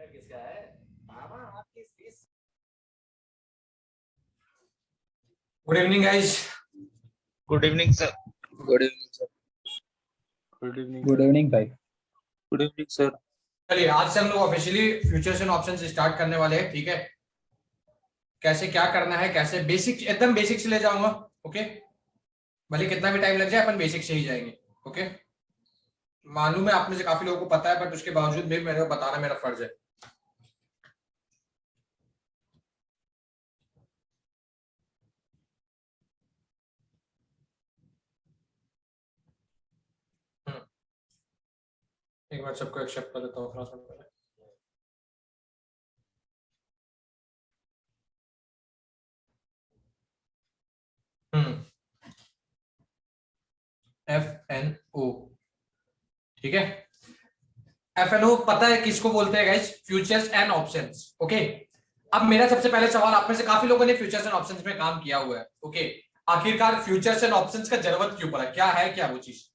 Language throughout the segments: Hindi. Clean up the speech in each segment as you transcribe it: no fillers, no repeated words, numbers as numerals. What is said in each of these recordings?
किसका है? मामा आपकी fees. Good evening guys. Good evening sir. Good evening sir. Good evening. Good evening भाई। Good evening sir. चलिए आज से हम लोग officially futures and options start करने वाले हैं, ठीक है। कैसे क्या करना है, कैसे बेसिक, एकदम बेसिक से ले जाऊंगा, ओके। भले कितना भी टाइम लग जाए, अपन बेसिक से ही जाएंगे, ओके। मालूम है आप में से काफी लोगों को पता है, बट उसके बावजूद भी मेरे को बताना मेरा फर्ज है। एक बार सबको एक्सेप्ट कर देता हूँ थोड़ा सा पहले। FNO, ठीक है। FNO पता है किसको बोलते हैं guys? Futures and options, okay. अब मेरा सबसे पहले सवाल, आप में से काफी लोगों ने फ्यूचर्स एंड ऑप्शंस में काम किया हुआ है, ओके। आखिरकार फ्यूचर्स एंड ऑप्शंस का जरूरत क्यों पड़ा? क्या है क्या वो चीज?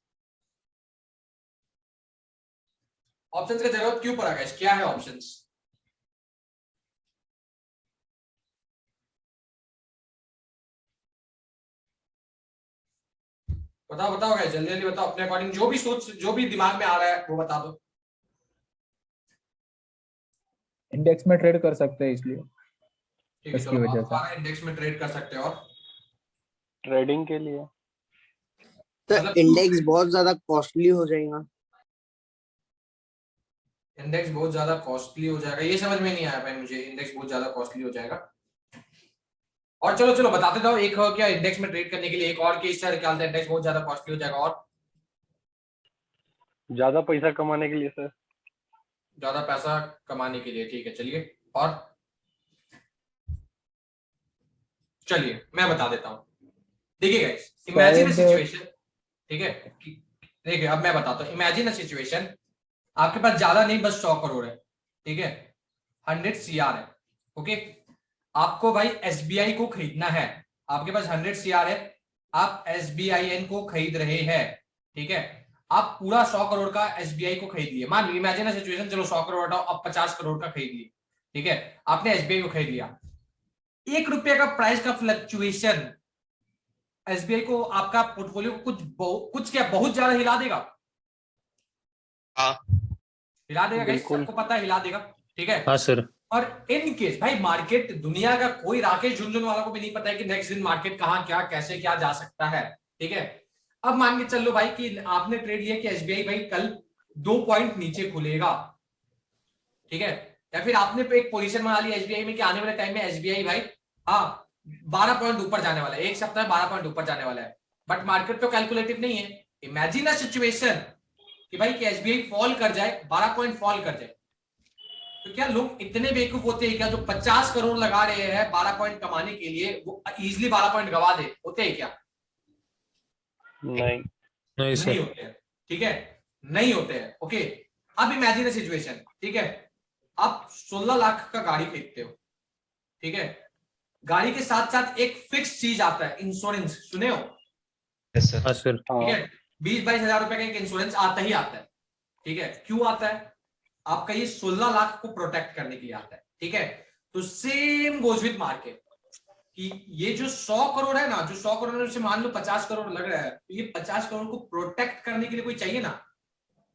ऑप्शंस का जरूरत क्यों पड़ा गाइस? क्या है ऑप्शंस? बताओ बताओ गाइस, जल्दी जल्दी बताओ, अपने अकॉर्डिंग जो भी सोच, जो भी दिमाग में आ रहा है वो बता दो। इंडेक्स में ट्रेड कर सकते हैं इसलिए, ठीक है, इसकी चलो वजह आप से। हमारा इंडेक्स में ट्रेड कर सकते हो। और ट्रेडिंग के लिए तो मतलब इंडेक्स बहुत ज्यादा कॉस्टली हो जाएगा। इंडेक्स बहुत ज्यादा कॉस्टली हो जाएगा, ये समझ में नहीं आया भाई मुझे। इंडेक्स बहुत ज्यादा कॉस्टली हो जाएगा। और चलो चलो बताते जाओ, एक हो क्या इंडेक्स में ट्रेड करने के लिए, एक और केस सर क्या होता है, इंडेक्स बहुत ज्यादा कॉस्टली हो जाएगा। और ज्यादा पैसा कमाने के लिए सर। ज्यादा पैसा कमाने के लिए, ठीक है चलिए। और चलिए मैं बता देता हूं। देखिए गाइस, इमेजिन अ शायद सिचुएशन, ठीक है। देखिए अब मैं बताता हूं, इमेजिन अ सिचुएशन, आपके पास ज्यादा नहीं बस 100 करोड़ है, ठीक है। 100 CR है, ओके। आपको भाई SBI को खरीदना है। आपके पास 100 CR है, आप SBIN को खरीद रहे हैं, ठीक है। आप पूरा 100 करोड़ का SBI को खरीद लिए। मान लो इमेजिन अ सिचुएशन, चलो 100 करोड़ हटाओ, आप 50 करोड़ का खरीद लिए, ठीक है। आपने SBI को खरीद लिया। 1 रुपये का प्राइस का फ्लक्चुएशन SBI को, आपका पोर्टफोलियो को कुछ क्या बहुत ज्यादा हिला देगा? हाँ हिला देगा गाइस, बिल्कुल। सबको पता है हिला देगा, ठीक है। हाँ सर। और इन केस भाई, मार्केट दुनिया का कोई राकेश झुनझुन वाला को भी नहीं पता है कि नेक्स्ट दिन मार्केट कहां क्या कैसे क्या जा सकता है, ठीक है। अब मान के चलो भाई कि आपने ट्रेड लिया कि SBI भाई कल 2 पॉइंट नीचे खुलेगा, ठीक है। या फिर आपने एक पोजीशन बना ली SBI में कि आने वाले टाइम में SBI भाई हाँ 12 पॉइंट ऊपर जाने वाला है, एक सप्ताह में 12 पॉइंट ऊपर जाने वाला है। बट मार्केट तो कैलकुलेटिव नहीं है। इमेजिन अ सिचुएशन कि भाई कि SBI फॉल कर जाए, 12 पॉइंट फॉल कर जाए, तो क्या लोग इतने बेवकूफ होते हैं क्या जो 50 करोड़ लगा रहे हैं 12 पॉइंट कमाने के लिए, वो इजीली 12 पॉइंट गवा दे? होते हैं क्या? नहीं नहीं नहीं सर। होते हैं, ठीक है। नहीं होते हैं, ओके। अब इमेजिन अ सिचुएशन, ठीक है। आप 16 लाख का गाड़ी खरीदते हो, ठीक है। गाड़ी के साथ साथ एक फिक्स चीज आता है, इंश्योरेंस, सुने हो? Yes sir. हाँ सर। ठीक है। 20-22 हजार रुपए का एक इंश्योरेंस आता ही आता है, ठीक है। क्यों आता है? आपका ये 16 लाख को प्रोटेक्ट करने के लिए आता है, ठीक है। तो सेम गोज विद मार्केट कि ये जो 100 करोड़ है ना, जो 100 करोड़ में से मान लो 50 करोड़ लग रहा है, तो ये 50 करोड़ को प्रोटेक्ट करने के लिए कोई चाहिए ना,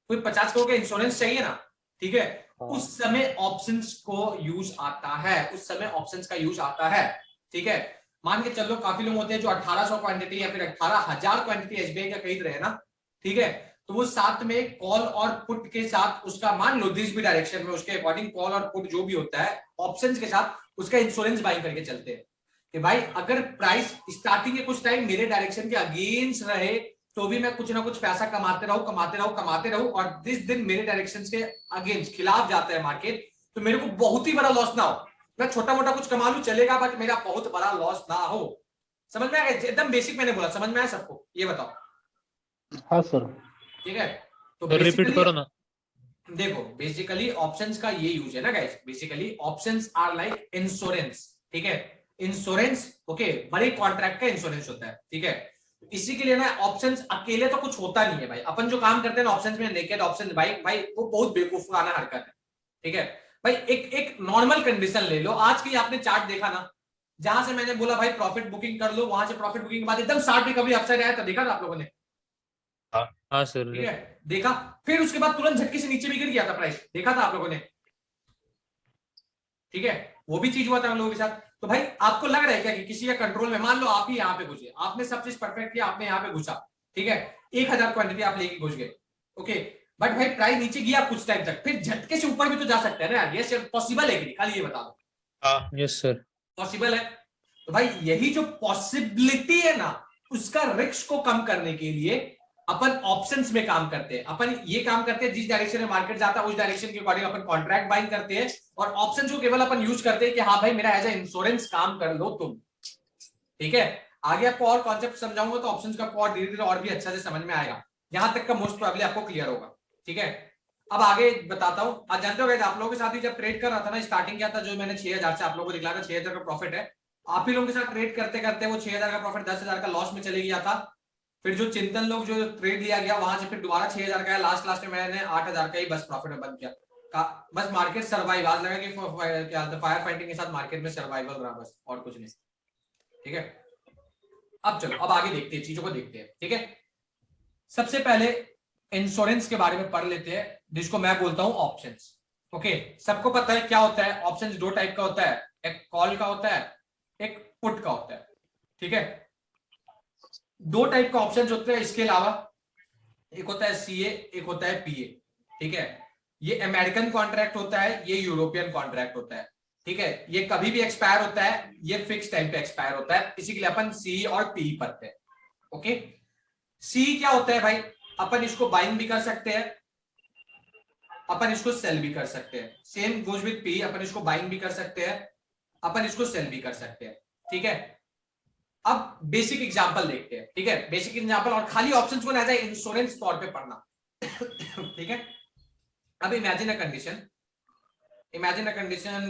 कोई 50 करोड़ का इंश्योरेंस चाहिए ना, ठीक है। उस समय ऑप्शंस को यूज आता है, उस समय ऑप्शंस का यूज आता है, ठीक है। मान के चलो काफी लोग होते हैं जो 1800 क्वांटिटी या फिर 18,000 क्वांटिटी SBI का खरीद रहे हैं ना, ठीक है। तो वो साथ में कॉल और पुट के साथ उसका, मान लो दिस भी डायरेक्शन में, उसके अकॉर्डिंग कॉल और पुट जो भी होता है ऑप्शंस के साथ उसका इंश्योरेंस बाई करके चलते हैं कि भाई अगर प्राइस स्टार्टिंग के कुछ टाइम मेरे डायरेक्शन के अगेंस्ट रहे तो भी मैं कुछ ना कुछ पैसा कमाते रहूं कमाते रहूं कमाते रहूं, और जिस दिन मेरे डायरेक्शन के अगेंस्ट खिलाफ जाता है मार्केट, तो मेरे को बहुत ही बड़ा लॉस ना हो। मैं छोटा मोटा कुछ कमा लूं चलेगा, बट मेरा बहुत बड़ा लॉस ना हो। समझ में आया? एकदम बेसिक मैंने बोला, समझ में आया सबको? ये बताओ। हाँ सर। ठीक है। तो रिपीट बेसिकली करो ना। देखो, बेसिकली ऑप्शंस का ये यूज है ना guys, basically options are like insurance, ठीक है। इंश्योरेंस, ओके, बड़े कॉन्ट्रैक्ट का इंश्योरेंस होता है, ठीक है। इसी के लिए ना ऑप्शंस अकेले तो कुछ होता नहीं है भाई। अपन जो काम करते हैं ना ऑप्शंस में, नेकेड ऑप्शन, भाई भाई वो बहुत बेवकूफाना हरकत है, ठीक है। भाई एक नॉर्मल कंडीशन ले लो, आज की आपने चार्ट देखा ना, जहां से मैंने बोला भाई प्रॉफिट बुकिंग कर लो, वहां से प्रॉफिट बुकिंग के बाद एकदम 60 रिकवरी अपसाइड आया था, देखा था आप लोगों ने? हाँ सर। ठीक है, देखा। फिर उसके बाद तुरंत झटके से नीचे भी गिर गया था प्राइस, देखा था आप लोगों ने? ठीक है, वो भी चीज हुआ था हम लोगों के साथ। तो भाई आपको लग रहा है क्या कि किसी का कंट्रोल में, मान लो आप ही यहाँ पे घुसे, आपने सब चीज परफेक्ट किया, आपने यहाँ पे घुसा, ठीक है, 1000 क्वांटिटी आप लेके घुस गए, ओके, बट भाई प्राइस नीचे गया कुछ टाइम तक, फिर झटके से ऊपर भी तो जा सकते हैं ना यार, ये पॉसिबल है कि नहीं, खाली ये बता दो। Yes sir. पॉसिबल है। तो भाई यही जो पॉसिबिलिटी है ना, उसका रिस्क को कम करने के लिए अपन ऑप्शंस में काम करते हैं। अपन ये काम करते हैं, जिस डायरेक्शन में मार्केट जाता है उस डायरेक्शन के अकॉर्डिंग अपन कॉन्ट्रैक्ट बाइंग करते हैं, और ऑप्शंस को केवल अपन यूज करते हैं कि हाँ भाई मेरा एज ए इंश्योरेंस काम कर लो तुम। ठीक है, आगे आपको और कॉन्सेप्ट समझाऊंगा तो ऑप्शंस का और धीरे धीरे और भी अच्छा से समझ में आएगा, यहां तक का मोस्ट प्रोबेबली आपको क्लियर होगा। ठीक है, अब आगे बताता हूं। आज जानते हो आप लोगों के साथ ही जब ट्रेड कर रहा था ना, स्टार्टिंग क्या था, जो मैंने 6000 से आप लोगों को दिखला था 6000 का प्रॉफिट है, आप ही लोगों के साथ ट्रेड करते करते वो 6000 का प्रॉफिट 10,000 का लॉस में चले गया था। फिर जो चिंतन लोग जो ट्रेड लिया गया वहां से फिर दोबारा 6000 का है, लास्ट में मैंने 8000 का ही बस प्रॉफिट में बंद किया। बस मार्केट सर्वाइव, आज लगा कि क्या फायर फाइटिंग के साथ मार्केट में सर्वाइवल रहा बस, और कुछ नहीं। ठीक है, अब चलो अब आगे देखते हैं, चीजों को देखते हैं। ठीक है, सबसे पहले इंश्योरेंस के बारे में पढ़ लेते हैं, जिसको मैं बोलता हूं ऑप्शंस। ओके, सबको पता है क्या होता है ऑप्शंस? दो टाइप का होता है, एक कॉल का होता है, एक पुट का होता है। ठीक है, दो टाइप का ऑप्शंस होते हैं, इसके अलावा एक होता है सीए, एक होता है पीए। ठीक है, ये अमेरिकन कॉन्ट्रैक्ट होता है, ये यूरोपियन कॉन्ट्रैक्ट होता है। ठीक है, ये कभी भी एक्सपायर होता है, ये फिक्स टाइम पे एक्सपायर होता है, इसी के लिए अपन सी और पी पढ़ते हैं। ओके, सी क्या होता है भाई? अपन इसको बाइंग भी कर सकते हैं, अपन इसको सेल भी कर सकते हैं। सेम गोज विद पी, अपन इसको बाइंग भी कर सकते हैं, अपन इसको सेल भी कर सकते हैं। ठीक है, अब बेसिक एग्जांपल देखते हैं। ठीक है, बेसिक एग्जांपल, और खाली ऑप्शंस को ना एज इंश्योरेंस तौर पे पढ़ना। ठीक है, अब इमेजिन अ कंडीशन,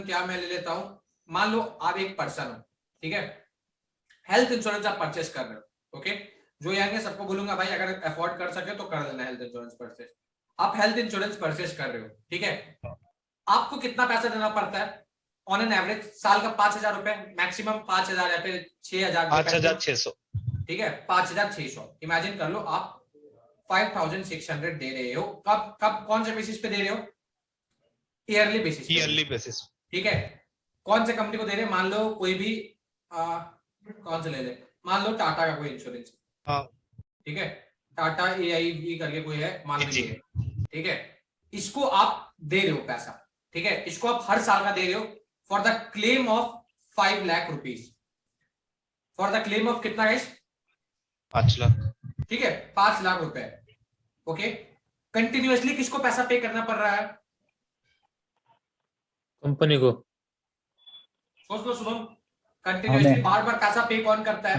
क्या मैं ले लेता हूं, मान लो आप एक पर्सन हो, ठीक है, हेल्थ इंश्योरेंस आप परचेस कर रहे हो। ओके, जो यहाँ सबको बोलूंगा भाई अगर अफोर्ड कर सके तो कर लेना हेल्थ इंश्योरेंस परचेस। आप हेल्थ इंश्योरेंस परचेस कर रहे हो, ठीक है, आपको कितना पैसा देना पड़ता है ऑन एन एवरेज? साल का 5,000 रुपए, मैक्सिमम 5,000 या फिर 6,000, 5,600। ठीक है, 5,600। इमेजिन कर लो आप 5,600 दे रहे हो। कब कब कौन से बेसिस पे दे रहे हो? Yearly basis. ठीक है, कौन से कंपनी को दे रहे हैं? मान लो कोई भी कौन से ले ले, मान लो टाटा का कोई इंश्योरेंस। हाँ, ठीक है, टाटा AIG करके कोई है, मान लीजिए। ठीक है, इसको आप दे रहे हो पैसा, ठीक है, इसको आप हर साल का दे रहे हो for the claim of 5 lakh rupees. For the claim of कितना है? 5 लाख। ठीक है, 5 लाख रुपए। ओके, कंटिन्यूअसली किसको पैसा पे करना पड़ रहा है? कंपनी को। सोच लो शुभम, कंटिन्यूअसली बार बार पैसा पे कौन करता है?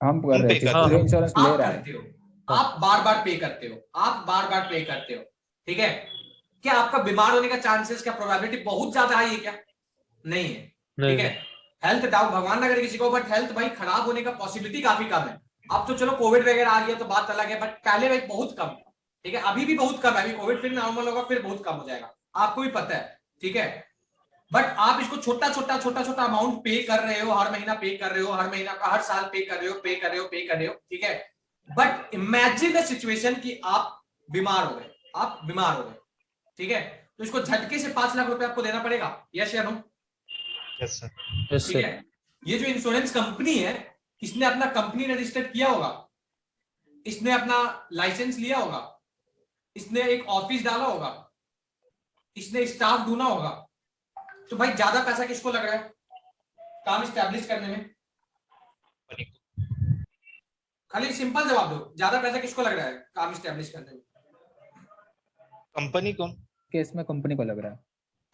हम कर रहे हैं, हाँ, जो इंश्योरेंस ले आप रहा है। करते हो, आप बार बार पे करते हो, आप बार बार पे करते हो। ठीक है, क्या आपका बीमार होने का चांसेस, क्या प्रोबेबिलिटी बहुत ज्यादा हाई है क्या? नहीं है। ठीक है, हेल्थ डाउन भगवान ना करे किसी को, बट हेल्थ भाई खराब होने का पॉसिबिलिटी काफी कम है। अब तो चलो कोविड वगैरह आ गया तो बात अलग है, बट पहले भाई बहुत कम था। ठीक है, अभी भी बहुत कम है, अभी कोविड फिर नॉर्मल होगा, फिर बहुत कम हो जाएगा, आपको भी पता है। ठीक है, बट आप इसको छोटा छोटा अमाउंट पे कर रहे हो, हर महीना पे कर रहे हो, हर महीना का हर साल पे कर रहे हो। ठीक है, बट इमेजिन द सिचुएशन कि आप बीमार हो गए, ठीक है, तो इसको झटके से 5 लाख रुपए आपको देना पड़ेगा, यस या नो? Yes sir. ठीक है, ये जो इंश्योरेंस कंपनी है, इसने अपना कंपनी रजिस्टर्ड किया होगा, इसने अपना लाइसेंस लिया होगा, इसने एक ऑफिस डाला होगा, इसने स्टाफ ढूंढा होगा। तो भाई ज्यादा पैसा किसको लग रहा है काम स्टैब्लिश करने में? खाली सिंपल जवाब दो, ज्यादा पैसा किसको लग रहा है काम स्टैब्लिश करने में? कंपनी को। केस में कंपनी को लग रहा है।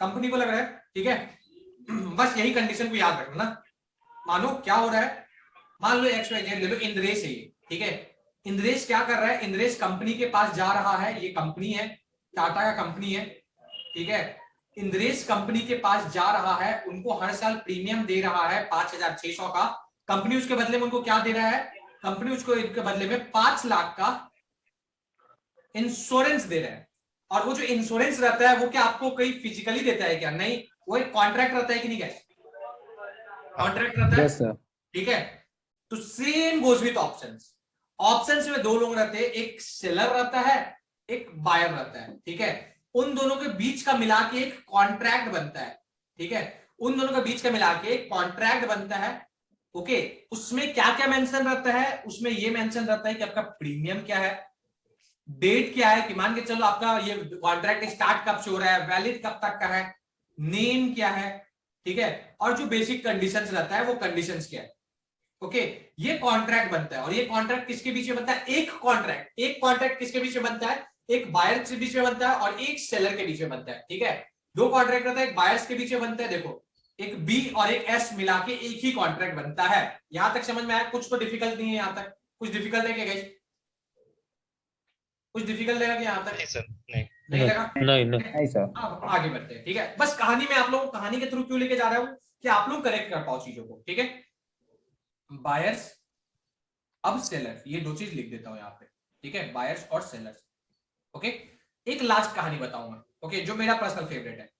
कंपनी को लग रहा है। ठीक है, बस यही कंडीशन को याद रखना ना। मानो क्या हो रहा है, मान लो XYZ ले लो, इंद्रेश है ये। ठीक है, इंद्रेश क्या कर रहा है? इंद्रेश कंपनी के पास जा रहा है, ये कंपनी है, टाटा का कंपनी है। ठीक है, इंद्रेश कंपनी के पास जा रहा है, उनको हर साल प्रीमियम दे रहा है 5,600 का। कंपनी उसके बदले में उनको क्या दे रहा है? कंपनी उसको इनके बदले में 5 लाख का इंश्योरेंस दे रहा है। और वो जो इंश्योरेंस रहता है वो क्या आपको कोई फिजिकली देता है क्या? नहीं, वो एक कॉन्ट्रैक्ट रहता है कि नहीं गाइस? कॉन्ट्रैक्ट रहता है, यस सर। ठीक है। तो same goes with options. Options में दो लोग रहते हैं, एक सेलर रहता है, एक बायर रहता है, ठीक है। उन दोनों के बीच का मिला के एक कॉन्ट्रैक्ट बनता है, ठीक है। उन दोनों के बीच का मिला के एक कॉन्ट्रैक्ट बनता है, ओके। उसमें क्या क्या मेंशन रहता है? उसमें ये मेंशन रहता है कि आपका प्रीमियम क्या है, डेट क्या है, कि मान के चलो आपका ये कॉन्ट्रैक्ट स्टार्ट कब से हो रहा है, वैलिड कब तक का है, नेम क्या है, ठीक है। और जो बेसिक कंडीशंस रहता है वो कंडीशंस क्या है, ओके। ये कॉन्ट्रैक्ट बनता है। और ये कॉन्ट्रैक्ट किसके बीच में बनता है? एक कॉन्ट्रैक्ट किसके बीच में बनता है? एक बायर के बीच में बनता है और एक सेलर के बीच में बनता है, ठीक है। दो कॉन्ट्रैक्ट रहता है, एक बायर्स के बीच में बनता है, देखो एक बी और एक एस मिला के एक ही कॉन्ट्रैक्ट बनता है। यहां तक समझ में आया? कुछ तो डिफिकल्ट नहीं है यहां तक? कुछ डिफिकल्ट है क्या गाइस? कुछ डिफिकल्ट लगा कि यहां तक? नहीं सर, नहीं। नहीं लगा? नहीं नहीं नहीं सर। अब आगे बढ़ते हैं, ठीक है। बस कहानी में आप लोगों को कहानी के थ्रू क्यों लेके जा रहा हूं कि आप लोग करेक्ट कर पाओ चीजों को, ठीक है। बायर्स, अब सेलर, ये दो चीज लिख देता हूं यहां पे, ठीक है। बायर्स और सेलर्स, ओके। एक लास्ट कहानी बताऊंगा, ओके, जो मेरा पर्सनल फेवरेट है।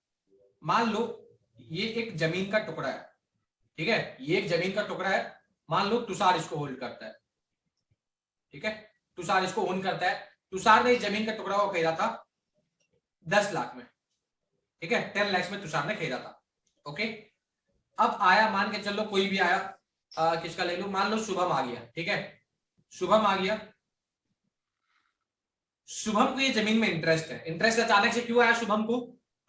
मान लो ये एक जमीन का टुकड़ा है, ठीक है। ये एक जमीन का टुकड़ा है, मान लो तुषार इसको होल्ड करता है, ठीक है। तुषार इसको ओन करता है। तुषार ने इस जमीन का टुकड़ा को खरीदा था 10 लाख में, ठीक है। 10 लाख में तुषार ने खरीदा था, ओके। अब आया, मान के चलो कोई भी आया, किसका ले लो, मान लो शुभम आ गया, ठीक है। शुभम आ गया, शुभम को ये जमीन में इंटरेस्ट है। इंटरेस्ट अचानक से क्यों आया शुभम को?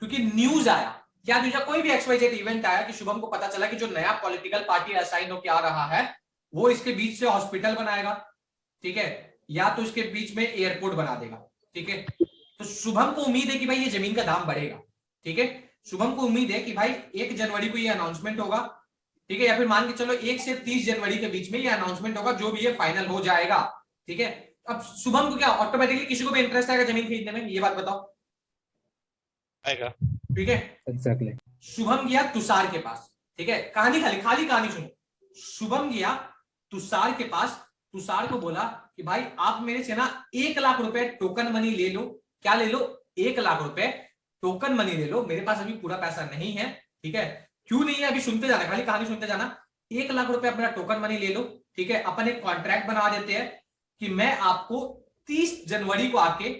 क्योंकि न्यूज आया। क्या न्यूज आया? कोई भी XYZ इवेंट आया कि शुभम को पता चला कि जो नया पॉलिटिकल पार्टी असाइन होकर आ रहा है वो इसके बीच से हॉस्पिटल बनाएगा, ठीक है, या तो इसके बीच में एयरपोर्ट बना देगा, ठीक है। तो शुभम को उम्मीद है कि भाई ये जमीन का दाम बढ़ेगा, ठीक है। शुभम को उम्मीद है कि भाई 1 जनवरी को ये अनाउंसमेंट होगा, ठीक है, या फिर मान के चलो 1 से 30 जनवरी के बीच में ये अनाउंसमेंट होगा, जो भी ये फाइनल हो जाएगा, ठीक है। अब शुभम को क्या ऑटोमेटिकली किसी को भी इंटरेस्ट आएगा जमीन खरीदने में? ये बात बताओ, आएगा। ठीक है। एग्जैक्टली। शुभम गया तुषार के पास, ठीक है। कहानी खाली कहानी सुनो। शुभम गया तुषार के पास, तुषार को बोला कि भाई आप मेरे से ना 1 लाख रुपए टोकन मनी ले लो। क्या ले लो? 1 लाख रुपए टोकन मनी ले लो। मेरे पास अभी पूरा पैसा नहीं है, ठीक है। क्यों नहीं है अभी सुनते जाना, खाली कहानी सुनते जाना। 1 लाख रुपए अपना टोकन मनी ले लो, ठीक है। अपन एक कॉन्ट्रैक्ट बना देते हैं कि मैं आपको 30 जनवरी को आके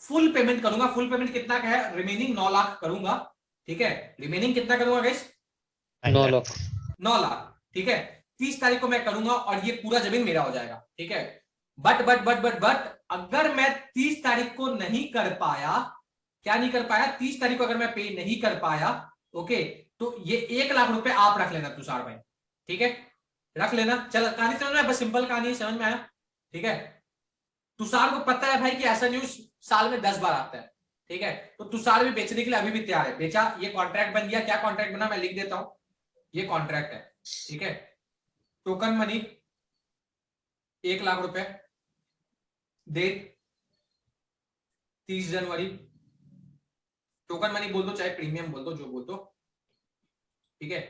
फुल पेमेंट करूंगा। फुल पेमेंट कितना का है? रिमेनिंग 9 लाख करूंगा, ठीक है। रिमेनिंग कितना करूंगा गाइस? 9 लाख। 9 लाख, ठीक है। 30 तारीख को मैं करूंगा और ये पूरा जमीन मेरा हो जाएगा, ठीक है। बट अगर मैं 30 तारीख को नहीं कर पाया, क्या नहीं कर पाया? 30 तारीख को अगर मैं पे नहीं कर पाया, ओके, तो ये 1 लाख रुपए आप रख लेना तुषार भाई, ठीक है, रख लेना। चल कहानी समझ में आया? बस सिंपल कहानी समझ में आया, ठीक है। तुषार को पता है भाई कि ऐसा न्यूज साल में 10 बार आता है, ठीक है। तो तुषार भी बेचने के लिए अभी भी तैयार है। बेचा, ये कॉन्ट्रैक्ट बन गया। क्या कॉन्ट्रैक्ट बना? मैं लिख देता हूं, ये कॉन्ट्रैक्ट है, ठीक है। टोकन मनी 1 लाख रुपए, डेट 30 जनवरी। टोकन मनी बोल दो चाहे प्रीमियम बोल दो, जो बोल दो, ठीक है।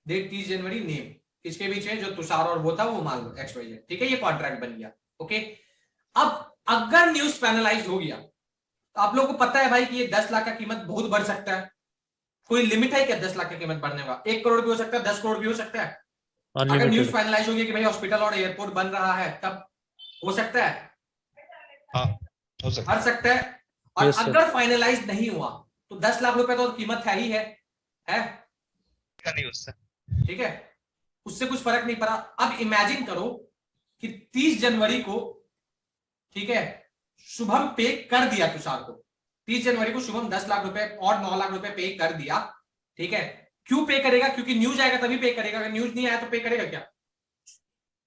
डेट 30 जनवरी। नेम किसके बीच है? जो तुषार और वो था, वो मान लो XYZ, ठीक है। ये कॉन्ट्रैक्ट बन गया, ओके। अब अगर न्यूज फाइनलाइज हो गया तो आप लोगों को पता है भाई कि ये 10 लाख का कीमत बहुत बढ़ सकता है। कोई लिमिट है क्या 10 लाख का कीमत बढ़ने का? 1 करोड़ भी हो सकता है, 10 करोड़ भी हो सकता है। अगर न्यूज फाइनलाइज हो गया कि भाई हॉस्पिटल और एयरपोर्ट बन रहा है, तब हो सकता है, हाँ, हो सकता हर सकता है। और अगर फाइनलाइज नहीं हुआ तो 10 लाख रुपए तो कीमत है ही है नहीं उससे। ठीक है, उससे कुछ फर्क नहीं पड़ा। अब इमेजिन करो कि 30 जनवरी को, ठीक है, शुभम पे कर दिया तुषार को। 30 जनवरी को शुभम 10 लाख रुपए और 9 लाख रुपए पे कर दिया, ठीक है। क्यों पे करेगा? क्योंकि न्यूज आएगा तभी पे करेगा। अगर न्यूज नहीं आया तो पे करेगा क्या?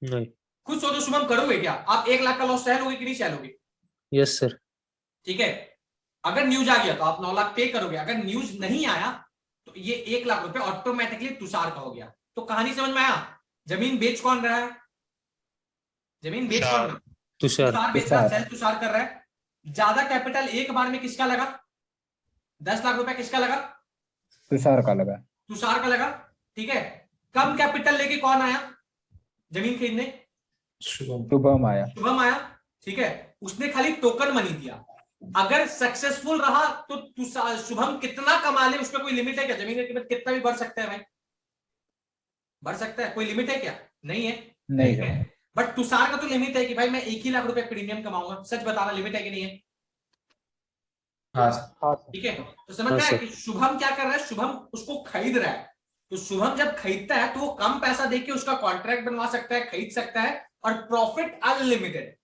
नहीं। खुद सोचो शुभम, करोगे क्या आप? 1 लाख का लॉस सहलोगे कि नहीं सहलोगे? Yes sir. ठीक है, अगर न्यूज आ गया तो आप 9 लाख पे करोगे। अगर न्यूज नहीं आया तो ये 1 लाख रुपए ऑटोमेटिकली तुषार का हो गया। तो कहानी समझ में आया? जमीन बेच कौन रहा है? जमीन बेच कौन रहा है? तुषार बेच रहा है, सेल तुषार कर रहा है। ज्यादा कैपिटल एक बार में किसका लगा? 10 लाख रुपए किसका लगा? तुषार का लगा। तुषार का लगा, ठीक है। कम कैपिटल लेके कौन आया जमीन खरीदने? शुभम आया। शुभम आया, ठीक है। उसने खाली टोकन मनी दिया। अगर सक्सेसफुल रहा तो शुभम कितना कमा ले, उसका कोई लिमिट है क्या? जमीन की कीमत कितना भी बढ़ सकता है भाई, बढ़ सकता है, कोई लिमिट है क्या? नहीं है। नहीं है बट तुषार का तो लिमिट है कि भाई मैं 1 ही लाख रुपए प्रीमियम कमाऊंगा। सच बताना, लिमिट है कि नहीं है? हाँ हाँ सर। ठीक है, तो समझ में आया कि शुभम क्या कर रहा है, शुभम उसको खरीद रहा है। तो शुभम जब खरीदता है तो वो कम पैसा देके उसका कॉन्ट्रैक्ट बनवा सकता है, खरीद सकता है, और प्रॉफिट अनलिमिटेड।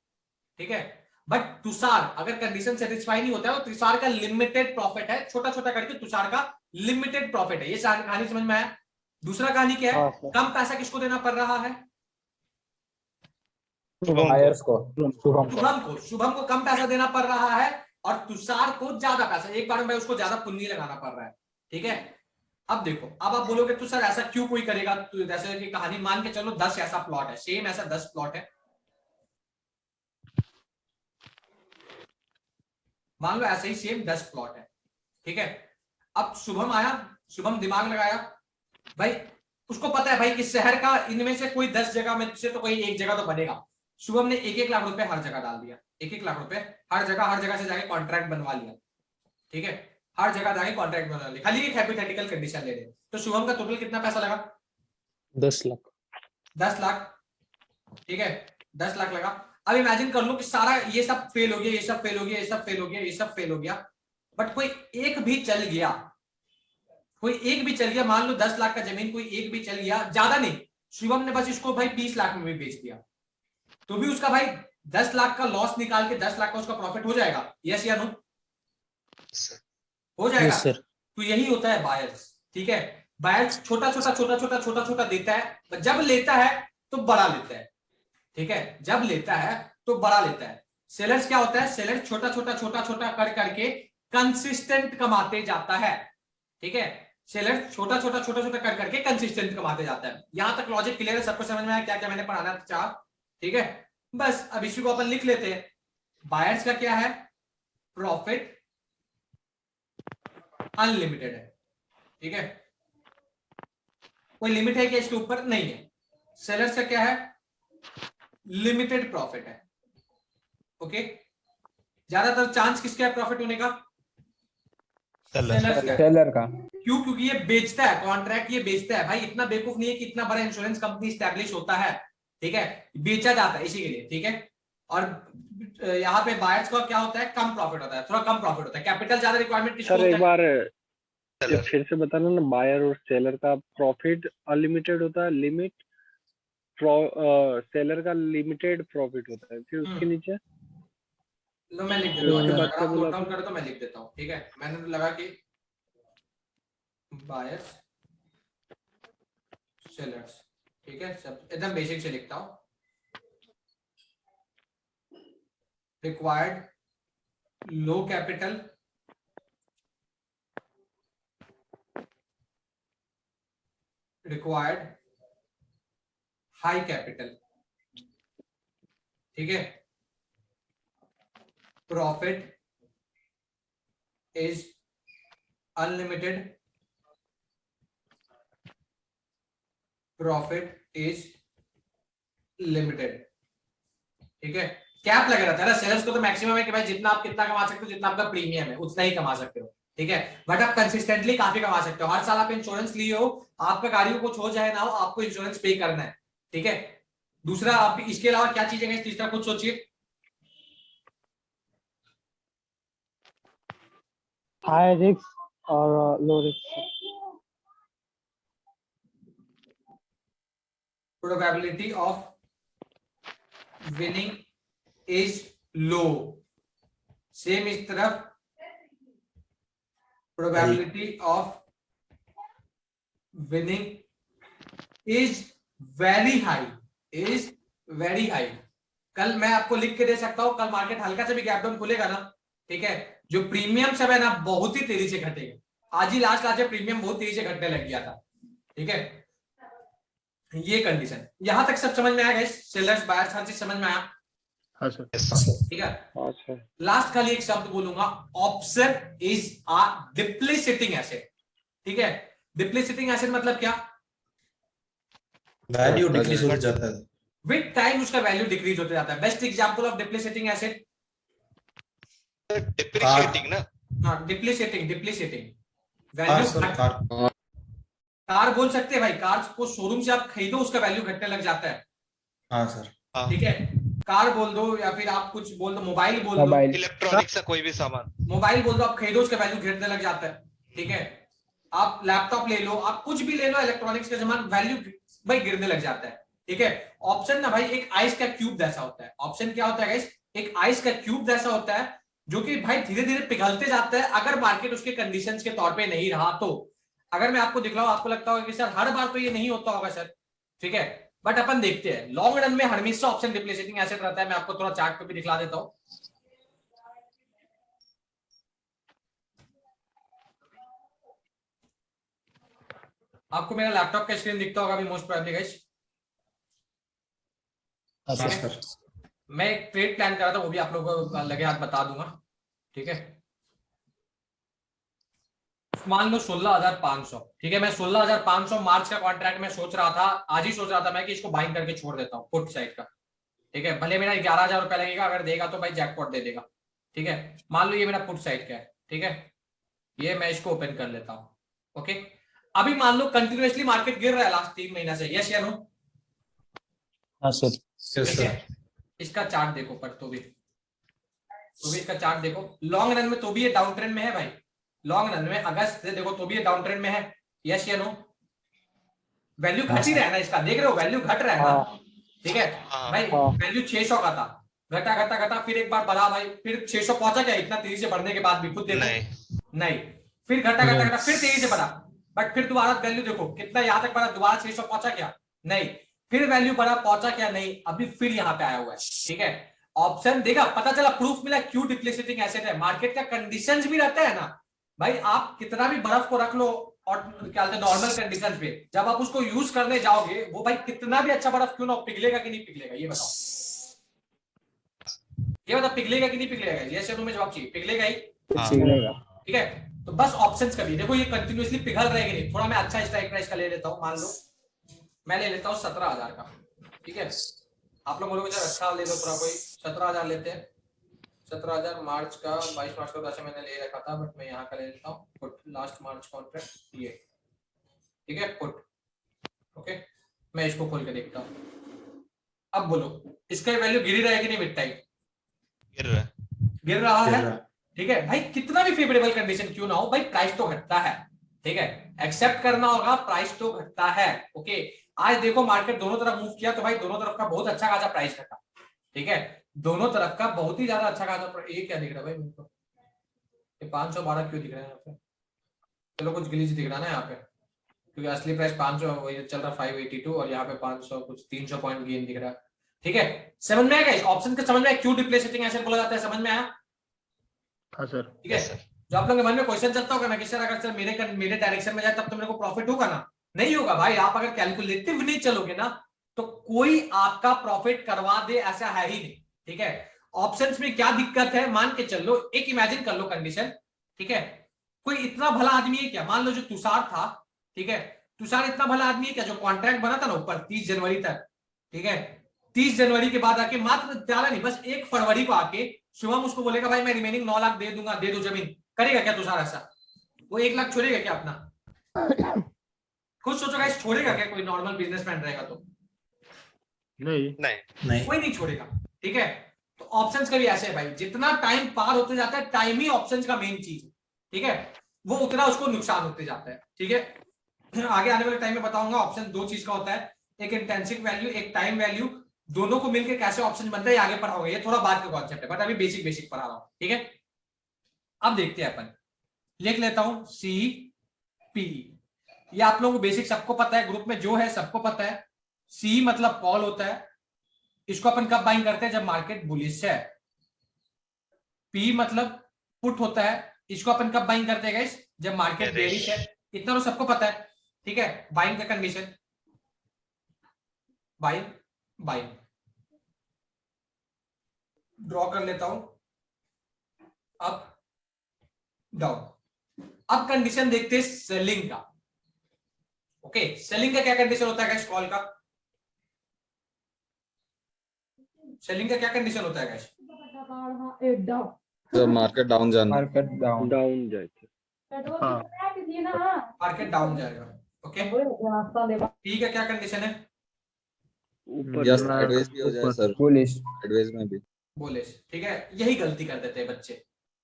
ठीक है, बट तुषार अगर कंडीशन सेटिस्फाई नहीं होता है तो तुषार का लिमिटेड प्रॉफिट है, छोटा छोटा करके तुषार का लिमिटेड प्रॉफिट है। ये कहानी समझ में आया? दूसरा कहानी क्या है? हाँ सर। कम पैसा किसको देना पड़ रहा है? बायर्स को, शुभम को। शुभम को कम पैसा देना पड़ रहा है और तुषार को ज्यादा पैसा, एक बार में भाई उसको ज्यादा पूंजी लगाना पड़ रहा है। ठीक है, अब देखो, अब आप बोलोगे तो सर ऐसा क्यों कोई करेगा? तो जैसे कि कहानी मान के चलो 10 ऐसा प्लॉट है, सेम ऐसा 10 प्लॉट है, मान लो ऐसे ही सेम 10 प्लॉट है। ठीक है, अब शुभम आया, शुभम दिमाग लगाया, भाई उसको पता है भाई इस शहर का इनमें से कोई 10 जगह में से तो कोई एक जगह तो बनेगा। शुभम ने 1-1 लाख रुपए हर जगह डाल दिया, 1-1 लाख रुपए हर जगह से जाके कॉन्ट्रैक्ट बनवा लिया। ठीक है, हर जगह जाके कॉन्ट्रैक्ट बनवा लिया, खाली एक हाइपोथेटिकल कंडीशन ले रहे। तो शुभम का टोटल कितना पैसा लगा? 10 लाख। 10 लाख। ठीक है, 10 लाख लगा। अब इमेजिन कर लो कि सारा ये सब फेल हो गया, ये सब फेल हो गया, ये सब फेल हो गया, ये सब फेल हो गया, बट कोई एक भी चल गया, कोई एक भी चल गया। मान लो 10 लाख का जमीन कोई एक भी चल गया, ज्यादा नहीं, शुभम ने बस इसको भाई 20 लाख में भी बेच दिया, तो भी उसका भाई 10 लाख का लॉस निकाल के 10 लाख का उसका प्रॉफिट हो जाएगा। यस या नो? हो जाएगा। Yes sir. तो यही होता है बायर्स। ठीक है, बायर्स छोटा छोटा देता है, जब लेता है तो बड़ा लेता है। ठीक है, जब लेता है तो बड़ा लेता है। सेलर्स क्या होता है? सेलर छोटा छोटा कर करके कंसिस्टेंट कमाते जाता है। ठीक है, सेलर छोटा छोटा कर करके कंसिस्टेंट कमाते जाता है। यहां तक लॉजिक क्लियर है? सबको समझ में आया क्या क्या मैंने पढ़ाना चाहा? ठीक है, बस अब इसी को अपन लिख लेते हैं। बायर्स का क्या है? प्रॉफिट अनलिमिटेड है। ठीक है, कोई लिमिट है क्या इसके ऊपर? नहीं है। सेलर्स का क्या है? लिमिटेड प्रॉफिट है। ओके, ज्यादातर चांस किसका है प्रॉफिट होने का? सेलर का। क्यों? क्योंकि ये बेचता है कॉन्ट्रैक्ट, ये बेचता है भाई। इतना बेवकूफ नहीं है कि इतना बड़ा इंश्योरेंस कंपनी स्टैब्लिश होता है। ठीक है, बेचा जाता है इसी के लिए। ठीक है, और यहाँ पे बायर्स का क्या होता है? कम प्रॉफिट होता है, थोड़ा कम प्रॉफिट होता है। कैपिटल ज्यादा रिक्वायरमेंट किसको सर होता एक है? बार ये फिर से बताना ना, बायर और सेलर का प्रॉफिट अनलिमिटेड होता है, लिमिट सेलर का लिमिटेड प्रॉफिट होता है, फिर उसके नीचे लो मैं लिख फिर देता हूँ, उसके अगर बाद क्या आप बोला नोट डाउन करो तो मैं लिख देता हूँ। ठीक है, मैंने तो लगा कि बायर्स सेलर्स। ठीक है, सब एकदम बेसिक से लिखता हूँ। रिक्वायर्ड लो कैपिटल, रिक्वायर्ड हाई कैपिटल। ठीक है, profit is unlimited, profit is limited. ठीक है, कैप लगा रहता है ना सेलर्स को, तो मैक्सिमम है कि भाई जितना आप कितना कमा सकते हो, जितना आपका प्रीमियम है उतना ही कमा सकते हो। ठीक है, बट आप कंसिस्टेंटली काफी कमा सकते हो। हर साल आप इंश्योरेंस लिए हो, आपका गाड़ी को कुछ हो जाए ना हो, आपको इंश्योरेंस पे करना है। ठीक है, दूसरा आप इसके अलावा क्या चीजें हैं? तीसरा कुछ सोचिए। हाई रिस्क और low risk. Probability of winning is low. Same इस तरफ probability of winning is very high, is very high. कल मैं आपको लिख के दे सकता हूं, कल मार्केट हल्का से भी गैप डाउन खुलेगा ना, ठीक है, जो प्रीमियम सब है ना बहुत ही तेजी से घटेगा। आज ही लास्ट आज प्रीमियम बहुत तेजी से घटने लग गया था। ठीक है, ये कंडीशन। यहां तक सब समझ में आया गाइस? सेलर्स बायर्स हर चीज समझ में आया? हाँ सर। ठीक है, हाँ सर। लास्ट खाली एक शब्द बोलूंगा, ऑप्शन इज अ डिप्लीसिटिंग एसेट। ठीक है, डिप्लीसिटिंग एसेट मतलब क्या? वैल्यू डिक्रीज हो जाता है, विद टाइम उसका वैल्यू डिक्रीज होता जाता है। Best example of depleting asset depreciating ना। हाँ, depreciating car value sir car car बोल सकते हैं भाई, कार को शोरूम से आप खरीदो उसका वैल्यू घटने लग जाता है। हाँ सर हाँ, ठीक है, कार बोल दो या फिर आप कुछ बोल दो, मोबाइल बोल दो, मोबाइल इलेक्ट्रॉनिक्स का कोई भी सामान। मोबाइल बोल दो, आप खरीदो उसका वैल्यू घटने लग जाता है। ठीक है, आप लैपटॉप ले लो, आप कुछ भी ले लो इलेक्ट्रॉनिक्स का सामान, वैल्यू भाई गिरने लग जाता है। ठीक है, ऑप्शन ना भाई एक आइस का क्यूब जैसा होता है। ऑप्शन क्या होता है गाइस? एक आइस का क्यूब जैसा होता है जो कि भाई धीरे धीरे पिघलते जाता है अगर मार्केट उसके कंडीशंस के तौर पे नहीं रहा तो। अगर मैं आपको दिखलाऊं, आपको लगता होगा कि सर हर बार तो ये नहीं होता होगा सर। ठीक है, बट अपन देखते हैं लॉन्ग रन में हमेशा ऑप्शन डिप्रिशिएटिंग एसेट रहता है। मैं आपको थोड़ा चार्ट पे भी दिखला देता हूं। आपको मेरा लैपटॉप का स्क्रीन दिखता होगा अभी मोस्ट प्रोबेबली गाइस। हाँ सर मैं एक ट्रेड प्लान कर रहा था, वो भी आप लोगों को लगे हाथ बता दूंगा। ठीक है, मान लो 16,500। ठीक है, मैं 16,500 मार्च का कॉन्ट्रैक्ट में सोच रहा था, आज ही सोच रहा था मैं कि इसको बाइंग करके छोड़ देता हूँ पुट साइड का। ठीक है, भले मेरा 11,000 रुपया लगेगा, अगर देगा तो भाई जैकपॉट दे देगा। ठीक है, मान लो ये मेरा पुट साइड का है। ठीक है, ये मैं इसको ओपन कर लेता हूँ। ओके, अभी मान लो कंटिन्यूअसली मार्केट गिर रहा है लास्ट 3 महीना से, यस या नो? हाँ सर ठीक है, इसका चार्ट देखो, पर तो भी इसका चार्ट देखो। लॉन्ग रन में तो भी ये डाउन ट्रेंड में है भाई। लॉन्ग रन में अगस्त से देखो तो भी ये डाउन ट्रेंड में है, यस या नो? वैल्यू घट ही रहा है ना इसका, देख रहे हो वैल्यू घट रहा है ना। ठीक है भाई, वैल्यू 600 का था, घटा घटा घटा, फिर एक बार बढ़ा भाई, फिर 600 पहुंचा क्या इतना तेजी से बढ़ने के बाद भी? खुद देखो नहीं, फिर घटा घटा घटा, फिर तेजी से बढ़ा, बट फिर दोबारा वैल्यू देखो कितना यहां तक बढ़ा, दोबारा 600 पहुंचा क्या? नहीं, फिर वैल्यू बढ़ा, पहुंचा क्या? नहीं, अभी फिर यहाँ पे आया हुआ है। ठीक है, ऑप्शन देखा, पता चला, प्रूफ मिला क्यों डिप्रिशिएटिंग एसेट है। मार्केट का कंडीशंस भी रहता है ना भाई, आप कितना भी बर्फ को रख लो और क्या कहते हैं नॉर्मल कंडीशंस पे, जब आप उसको यूज करने जाओगे, वो भाई कितना भी अच्छा बर्फ क्यों ना हो, पिघलेगा कि नहीं पिघलेगा? ये बताओ, ये बताओ पिघलेगा कि नहीं पिघलेगा? ये से तुम्हें जवाब चाहिए, पिघलेगा ही। ठीक है, तो बस ऑप्शंस का भी देखो, ये कंटिन्यूअसली पिघल रहे कि नहीं। थोड़ा मैं अच्छा स्ट्राइक प्राइस का ले लेता हूं, मान लो मैं ले लेता हूं 17,000 का। ठीक है, आप लोग बोलोगे सर अच्छा ले लो थोड़ा, कोई 17,000 लेते हैं। 17,000 मार्च का, 22 मार्च का वैसे मैंने ले रखा था, बट मैं यहाँ का ले लेता हूँ पुट, लास्ट मार्च कॉन्ट्रैक्ट ये। ठीक है, पुट। ओके, मैं इसको खोल के देखता हूँ। अब बोलो इसका वैल्यू गिर रहा है कि नहीं? मिड टाइम गिर रहा है। ठीक है भाई, कितना भी फेवरेबल कंडीशन क्यों ना हो भाई, प्राइस तो घटता है। ठीक है, एक्सेप्ट करना होगा, प्राइस तो घटता है। ओके, आज देखो मार्केट दोनों तरफ मूव किया तो भाई दोनों तरफ का बहुत अच्छा खासा प्राइस घटा। ठीक है, दोनों तरफ का बहुत ही ज्यादा अच्छा खासा। ये क्या दिख रहा है भाई मुझको? ये 512 क्यों दिख रहा है यहाँ पे? चलो कुछ ग्लिच दिख रहा है ना यहाँ पे, क्योंकि असली प्राइस 500 चल रहा 582 और यहाँ पे 500 कुछ 300 पॉइंट गेन दिख रहा है। ठीक है, समझ में आएगा? इस ऑप्शन का समझ में आया क्यों डिप्रिशिएटिंग एसेट बोला जाता है? समझ में आया? हाँ सर। ठीक है, जो आप लोगों के मन में क्वेश्चन चलता होगा ना कि सर अगर सर मेरे डायरेक्शन में जाए तब तो मेरे को प्रॉफिट होगा ना? नहीं होगा भाई, आप अगर कैलकुलेटिव नहीं चलोगे ना तो कोई आपका प्रॉफिट करवा दे ऐसा है ही नहीं। ठीक है, ऑप्शंस में क्या दिक्कत है मान के चल लो, एक इमेजिन कर लो कंडीशन। ठीक है, कोई इतना भला आदमी है क्या? मान लो जो तुषार था, ठीक है, तुषार इतना भला आदमी है क्या जो कॉन्ट्रैक्ट बना था ना ऊपर 30 जनवरी तक? ठीक है, 30 जनवरी के बाद आके मात्र ज्यादा नहीं, बस 1 फरवरी को आके शुभम उसको बोलेगा भाई मैं रिमेनिंग 9 लाख दे दूंगा, दे दो जमीन, करेगा क्या तुषार ऐसा? वो 1 लाख छोड़ेगा क्या अपना? खुद सोचो गाइस, छोड़ेगा क्या कोई नॉर्मल बिजनेसमैन रहेगा तो? नहीं कोई नहीं छोड़ेगा। ठीक है, तो ऑप्शंस का भी ऐसे है भाई, जितना टाइम पार होते जाता है, टाइम ही ऑप्शंस का मेन चीज है। ठीक है, वो उतना उसको नुकसान होते जाता है। ठीक है, आगे आने वाले टाइम में बताऊंगा ऑप्शन 2 चीज का होता है, एक इंटेंसिव वैल्यू, एक टाइम वैल्यू, दोनों को मिलकर कैसे ऑप्शन बनता है ये आगे पढ़ाओगे, ये थोड़ा बाद का कॉन्सेप्ट है, बट अभी बेसिक पढ़ा रहा हूं। ठीक है, अब देखते हैं अपन, लिख लेता हूं सी पी। ये आप लोगों को बेसिक सबको पता है, ग्रुप में जो है सबको पता है। सी मतलब कॉल होता है, इसको अपन कब बाइंग करते हैं? जब मार्केट बुलिश है। पी मतलब पुट होता है, इसको अपन कब बाइंग करते हैं गाइस? जब मार्केट बेरिश है। इतना तो सबको पता है। ठीक है, बाइंग का कंडीशन, बाइंग ड्रॉ कर लेता हूं, अप डाउन। अब कंडीशन देखते हैं सेलिंग का। ओके, सेलिंग का क्या कंडीशन होता है गाइस? कॉल का सेलिंग का क्या कंडीशन होता है गाइस? तो मार्केट डाउन जाना मार्केट डाउन डाउन जाए हाँ मार्केट डाउन जाएगा। ओके ठीक है, क्या कंडीशन है? ऊपर या जाए। साइडवेज भी हो जाए सर, बुलिश साइडवेज में भी। बोले ठीक है, यही गलती कर देते हैं बच्चे,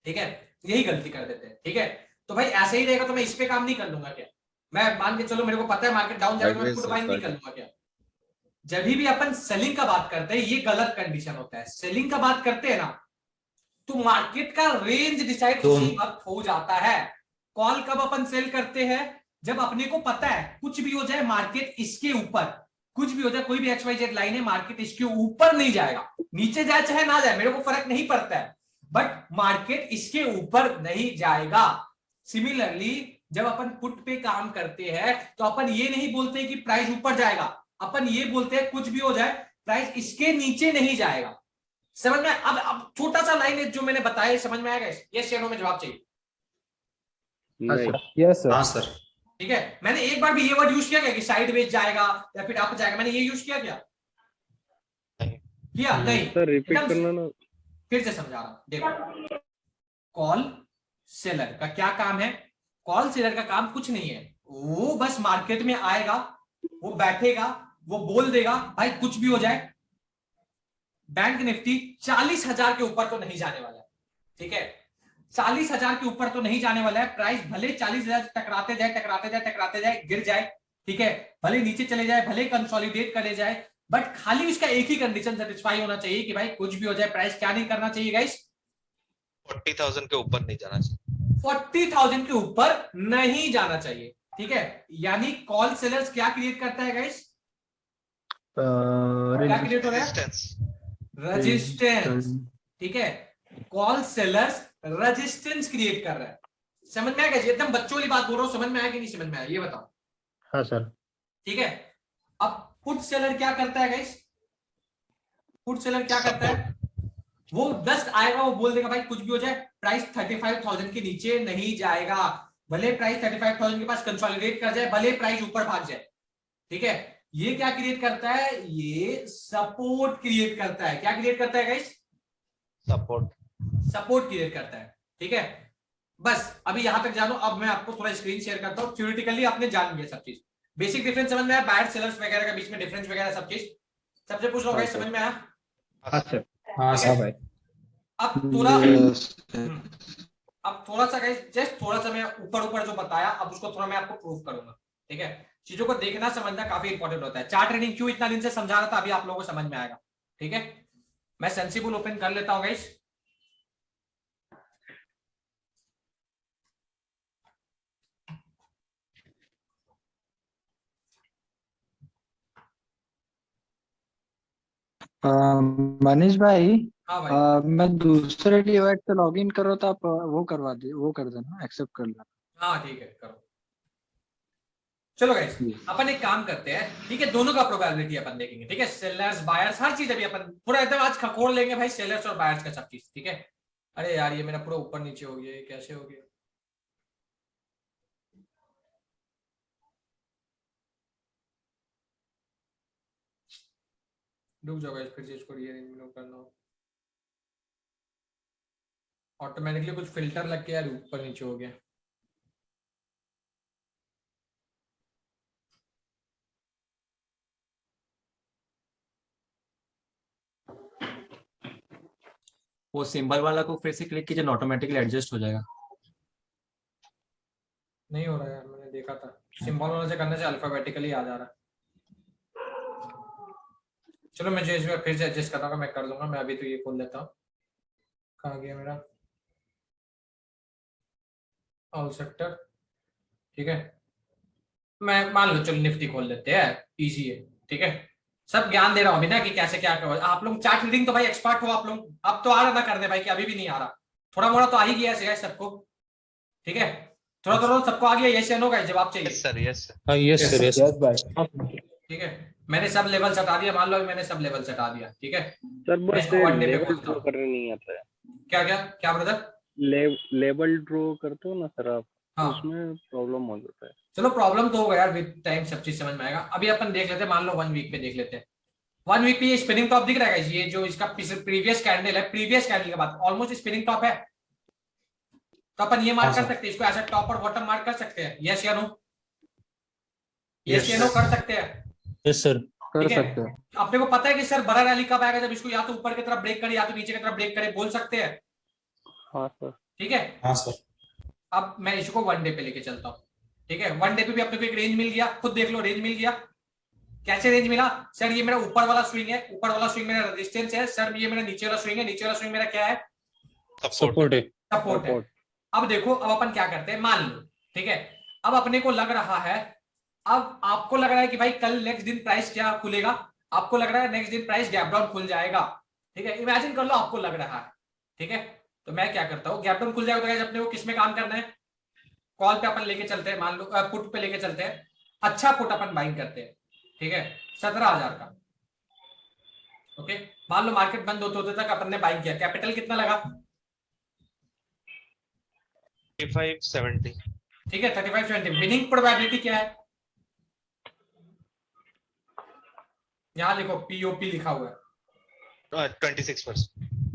ठीक है, यही गलती कर देते हैं। ठीक है, तो भाई ऐसे ही रहेगा तो मैं इस पे काम नहीं कर लूंगा क्या? मैं मान के चलो मेरे को पता है मार्केट डाउन जाएगा, मैं Sideways पुट है, बाइंग नहीं कर लूंगा क्या? जब भी अपन सेलिंग का बात करते हैं ये गलत कंडीशन होता है। सेलिंग का बात करते हैं ना तो मार्केट का रेंज डिसाइड तो- उसी वक्त हो जाता है। कॉल कब अपन सेल करते हैं? जब अपने को पता है कुछ भी हो जाए मार्केट इसके ऊपर, कुछ भी हो जाए, कोई भी XYZ लाइन है, मार्केट इसके ऊपर नहीं जाएगा, नीचे जाए चाहे ना जाए मेरे को फर्क नहीं पड़ता है, बट मार्केट इसके ऊपर नहीं जाएगा। सिमिलरली जब अपन पुट पे काम करते हैं तो अपन ये नहीं बोलते कि प्राइस ऊपर जाएगा, अपन ये बोलते हैं कुछ भी हो जाए प्राइस इसके नीचे नहीं जाएगा। समझ में? अब छोटा सा लाइन है जो मैंने बताया, समझ में आएगा? यस या नो में जवाब चाहिए। नहीं यस सर हाँ सर ठीक है, मैंने एक बार भी ये वर्ड यूज किया क्या कि साइडवेज जाएगा या फिर अप जाएगा? मैंने ये यूज किया क्या? किया नहीं? सर रिपीट एकदम करना ना। फिर से समझा रहा हूं, देखो कॉल सेलर का क्या काम है? कॉल सेलर का काम कुछ नहीं है, वो बस मार्केट में आएगा, वो बैठेगा, वो बोल देगा भाई कुछ भी हो जाए बैंक निफ्टी 40,000 के ऊपर तो नहीं जाने वाला है। ठीक है, 40,000 के ऊपर तो नहीं जाने वाला है, प्राइस भले 40,000 टकराते जाए टकराते जाए टकराते जाए गिर जाए, ठीक है, भले नीचे चले जाए, भले कंसोलिडेट करे जाए, बट खाली उसका एक ही कंडीशन सेटिस्फाई होना चाहिए कि भाई कुछ भी हो जाए प्राइस क्या नहीं करना चाहिए गाइस? 40,000 के ऊपर नहीं जाना चाहिए। 40,000 के ऊपर नहीं जाना चाहिए। ठीक है, यानी कॉल सेलर्स क्या क्रिएट करता है गाइस? क्या क्रिएट हो रहा है? रेजिस्टेंस। ठीक है, कॉल सेलर्स रेजिस्टेंस क्रिएट कर रहा है। समझ में आया? एकदम बच्चों वाली बात बोल रहा हूं, समझ में आया कि नहीं समझ में आया ये बताओ। हाँ सर ठीक है, अब पुट सेलर क्या करता है गाइस? पुट सेलर क्या करता है? वो जस्ट आएगा, वो बोल देगा भाई कुछ भी हो जाए प्राइस 35,000 के नीचे नहीं जाएगा, भले प्राइस 35,000 के पास कंसोलिडेट कर जाए, भले प्राइस ऊपर भाग जाए। ठीक है, ये क्या क्रिएट करता है? ये सपोर्ट क्रिएट करता है। क्या क्रिएट करता है गाइस? सपोर्ट। सपोर्ट क्रिएट करता है। ठीक है, बस अभी यहां तक जानो। अब मैं आपको थोड़ा स्क्रीन शेयर करता हूं। थ्योरेटिकली आपने जान लिया सब चीज, बेसिक डिफरेंस समझ में आया, बायर सेलर्स वगैरह के बीच में डिफरेंस वगैरह सब चीज सबसे पूछ लो गाइस, समझ में आया? हाँ सर हाँ ठीक है? सर भाई अब थोड़ा सा गाइस, जस्ट थोड़ा सा मैं ऊपर जो बताया अब उसको थोड़ा मैं आपको प्रूव करूंगा। ठीक है, चीजों को देखना समझना काफी इंपॉर्टेंट होता है। चार्ट ट्रेडिंग क्यों इतना दिन से समझा रहा था, अभी आप लोगों को समझ में आएगा। ठीक है, मैं सेंसिबल ओपन कर लेता हूं गाइस। मनीष भाई, हाँ भाई, मैं दूसरे डिवाइस से लॉगिन करो तो आप वो करवा दे, वो कर देना, एक्सेप्ट कर लेना। हाँ ठीक है करो। चलो गाइस अपन एक काम करते हैं, ठीक है, दोनों का प्रोबेबिलिटी अपन देखेंगे। ठीक है, सेलर्स बायर्स हर चीज अभी अपन पूरा एकदम आज खकोड़ लेंगे भाई, सेलर्स और बायर्स का सब चीज। ठीक है, अरे यार ये मेरा पूरा ऊपर नीचे हो गया, ये कैसे हो गया? रुक जाओ गाइस, फिर से इसको रीअरेंज करना हो। ऑटोमेटिकली कुछ फिल्टर लग के यार ऊपर नीचे हो गया। वो सिंबल वाला को फिर से क्लिक कीजिए, ऑटोमेटिकली एडजस्ट हो जाएगा। नहीं हो रहा यार, मैंने देखा था सिंबल वाला से करने से अल्फाबेटिकली आ जा रहा है। चलो मैं जो फिर से एडजस्ट कर रहा हूँ, मैं कर लूंगा। मैं अभी तो ये खोल लेता हूँ, कहाँ गया मेरा ऑल सेक्टर। ठीक है, मैं मान लो चलो निफ्टी खोल लेते हैं, इजी है। ठीक है, सब ज्ञान दे रहा हूँ अभी ना कि कैसे क्या करो। आप लोग चार्ट रीडिंग तो भाई एक्सपर्ट हो आप लोग, अब तो आ रहा ना करने भाई कि अभी भी नहीं आ रहा, थोड़ा मोड़ा तो आ ही गया है सबको। ठीक है, थोड़ा थोड़ा सबको आ गया। यस या नो का जवाब चाहिए। Yes sir, yes sir. हाँ यस सर यस भाई ठीक है, मैंने सब लेवल हटा दिया, मान लो मैंने सब लेवल हटा दिया। ठीक है, सर बस इसको one day पे लेवल बोलता ड्रॉ हूँ। करने नहीं आता है। क्या क्या क्या ब्रदर? लेवल ड्रॉ करते हो ना सर आप, हाँ उसमें प्रॉब्लम हो जाता है। चलो प्रॉब्लम तो होगा यार, विद टाइम सब चीज समझ में आएगा। अभी अपन देख लेते हैं, मान लो 1 वीक पे देख लेते हैं। 1 वीक पे ये स्पिनिंग टॉप दिख रहा है, ये जो इसका प्रीवियस कैंडल है, प्रीवियस कैंडल के बाद ऑलमोस्ट स्पिनिंग टॉप है। तो अपन ये मार्क हाँ, कर सर। सकते हैं, इसको ऐसा टॉप और बॉटम मार्क कर सकते हैं, यस या नो? Yes, यस या नो sir. कर सकते हैं? Yes sir. कर ठीक है। सकते हैं। अपने को पता है कि सर बड़ा रैली कब आएगा, जब इसको या तो ऊपर की तरफ ब्रेक करे या तो नीचे की तरफ ब्रेक करे, बोल सकते हैं? हाँ सर। ठीक है। हाँ सर। अब मैं इसको 1 डे पे लेके चलता हूँ। ठीक है, 1 डे पे भी अपने को एक रेंज मिल गया, खुद देख लो रेंज मिल गया। कैसे रेंज मिला सर? ये मेरा ऊपर वाला स्विंग है, ऊपर वाला स्विंग मेरा रेजिस्टेंस है सर, ये मेरा नीचे वाला स्विंग है, नीचे वाला स्विंग मेरा क्या है? सपोर्ट है। सपोर्ट है। अब देखो, अब अपन क्या करते हैं, मान लो ठीक है, अब अपने को लग रहा है, अब आपको लग रहा है कि भाई कल नेक्स्ट दिन प्राइस क्या खुलेगा, आपको लग रहा है नेक्स्ट दिन प्राइस गैप डाउन खुल जाएगा। ठीक है, इमेजिन कर लो आपको लग रहा है। ठीक है, तो मैं क्या करता हूँ, गैप डाउन खुल जाएगा तो गाइस अपने को किस में काम करना है? कॉल पे अपन लेके चलते हैं, मान लो पुट पे लेके चलते हैं। अच्छा पुट अपन बाइंग करते हैं, ठीक है, 17,000 का। ओके, मान लो मार्केट बंद होते होते तक अपन ने बाइंग किया, कैपिटल कितना लगा? 3570। ठीक है, 3520। विनिंग प्रोबेबिलिटी क्या है? यहां लिखो, पीओपी लिखा हुआ है 26%।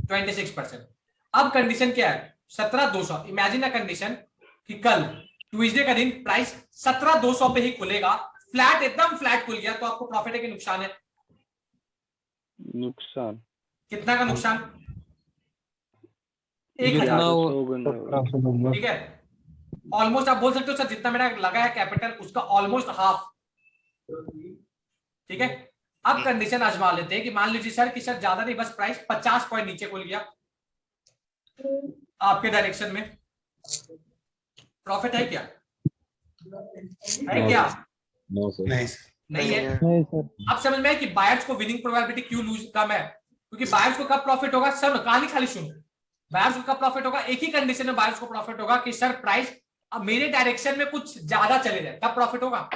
26%। अब कंडीशन क्या है? 17,200। इमेजिन अ कंडीशन कि कल ट्यूसडे का दिन प्राइस 17,200 पे ही खुलेगा, फ्लैट, एकदम फ्लैट खुल गया, तो आपको प्रॉफिट है कि नुकसान है? नुकसान। कितना का नुकसान? जितना 1,000। वो ठीक है, ऑलमोस्ट आप बोल सकते हो सर जितना मेरा लगा है कैपिटल उसका ऑलमोस्ट हाफ। ठीक है, अब कंडीशन आजमा लेते हैं कि मान लीजिए सर कि सर ज्यादा नहीं, बस प्राइस 50 पॉइंट नीचे खुल गया आपके डायरेक्शन में, प्रॉफिट है क्या? है क्या? No sir. नहीं नहीं है। नहीं सर। अब समझ में है कि बायर्स को विनिंग प्रोबेबिलिटी क्यों लूज कम है, क्योंकि बायर्स को कब प्रॉफिट होगा सर? कहानी खाली सुनो, बायर्स को कब प्रॉफिट होगा? एक ही कंडीशन में बायर्स को प्रॉफिट होगा कि सर प्राइस अब मेरे डायरेक्शन में कुछ ज्यादा चले जाए, तब प्रॉफिट होगा।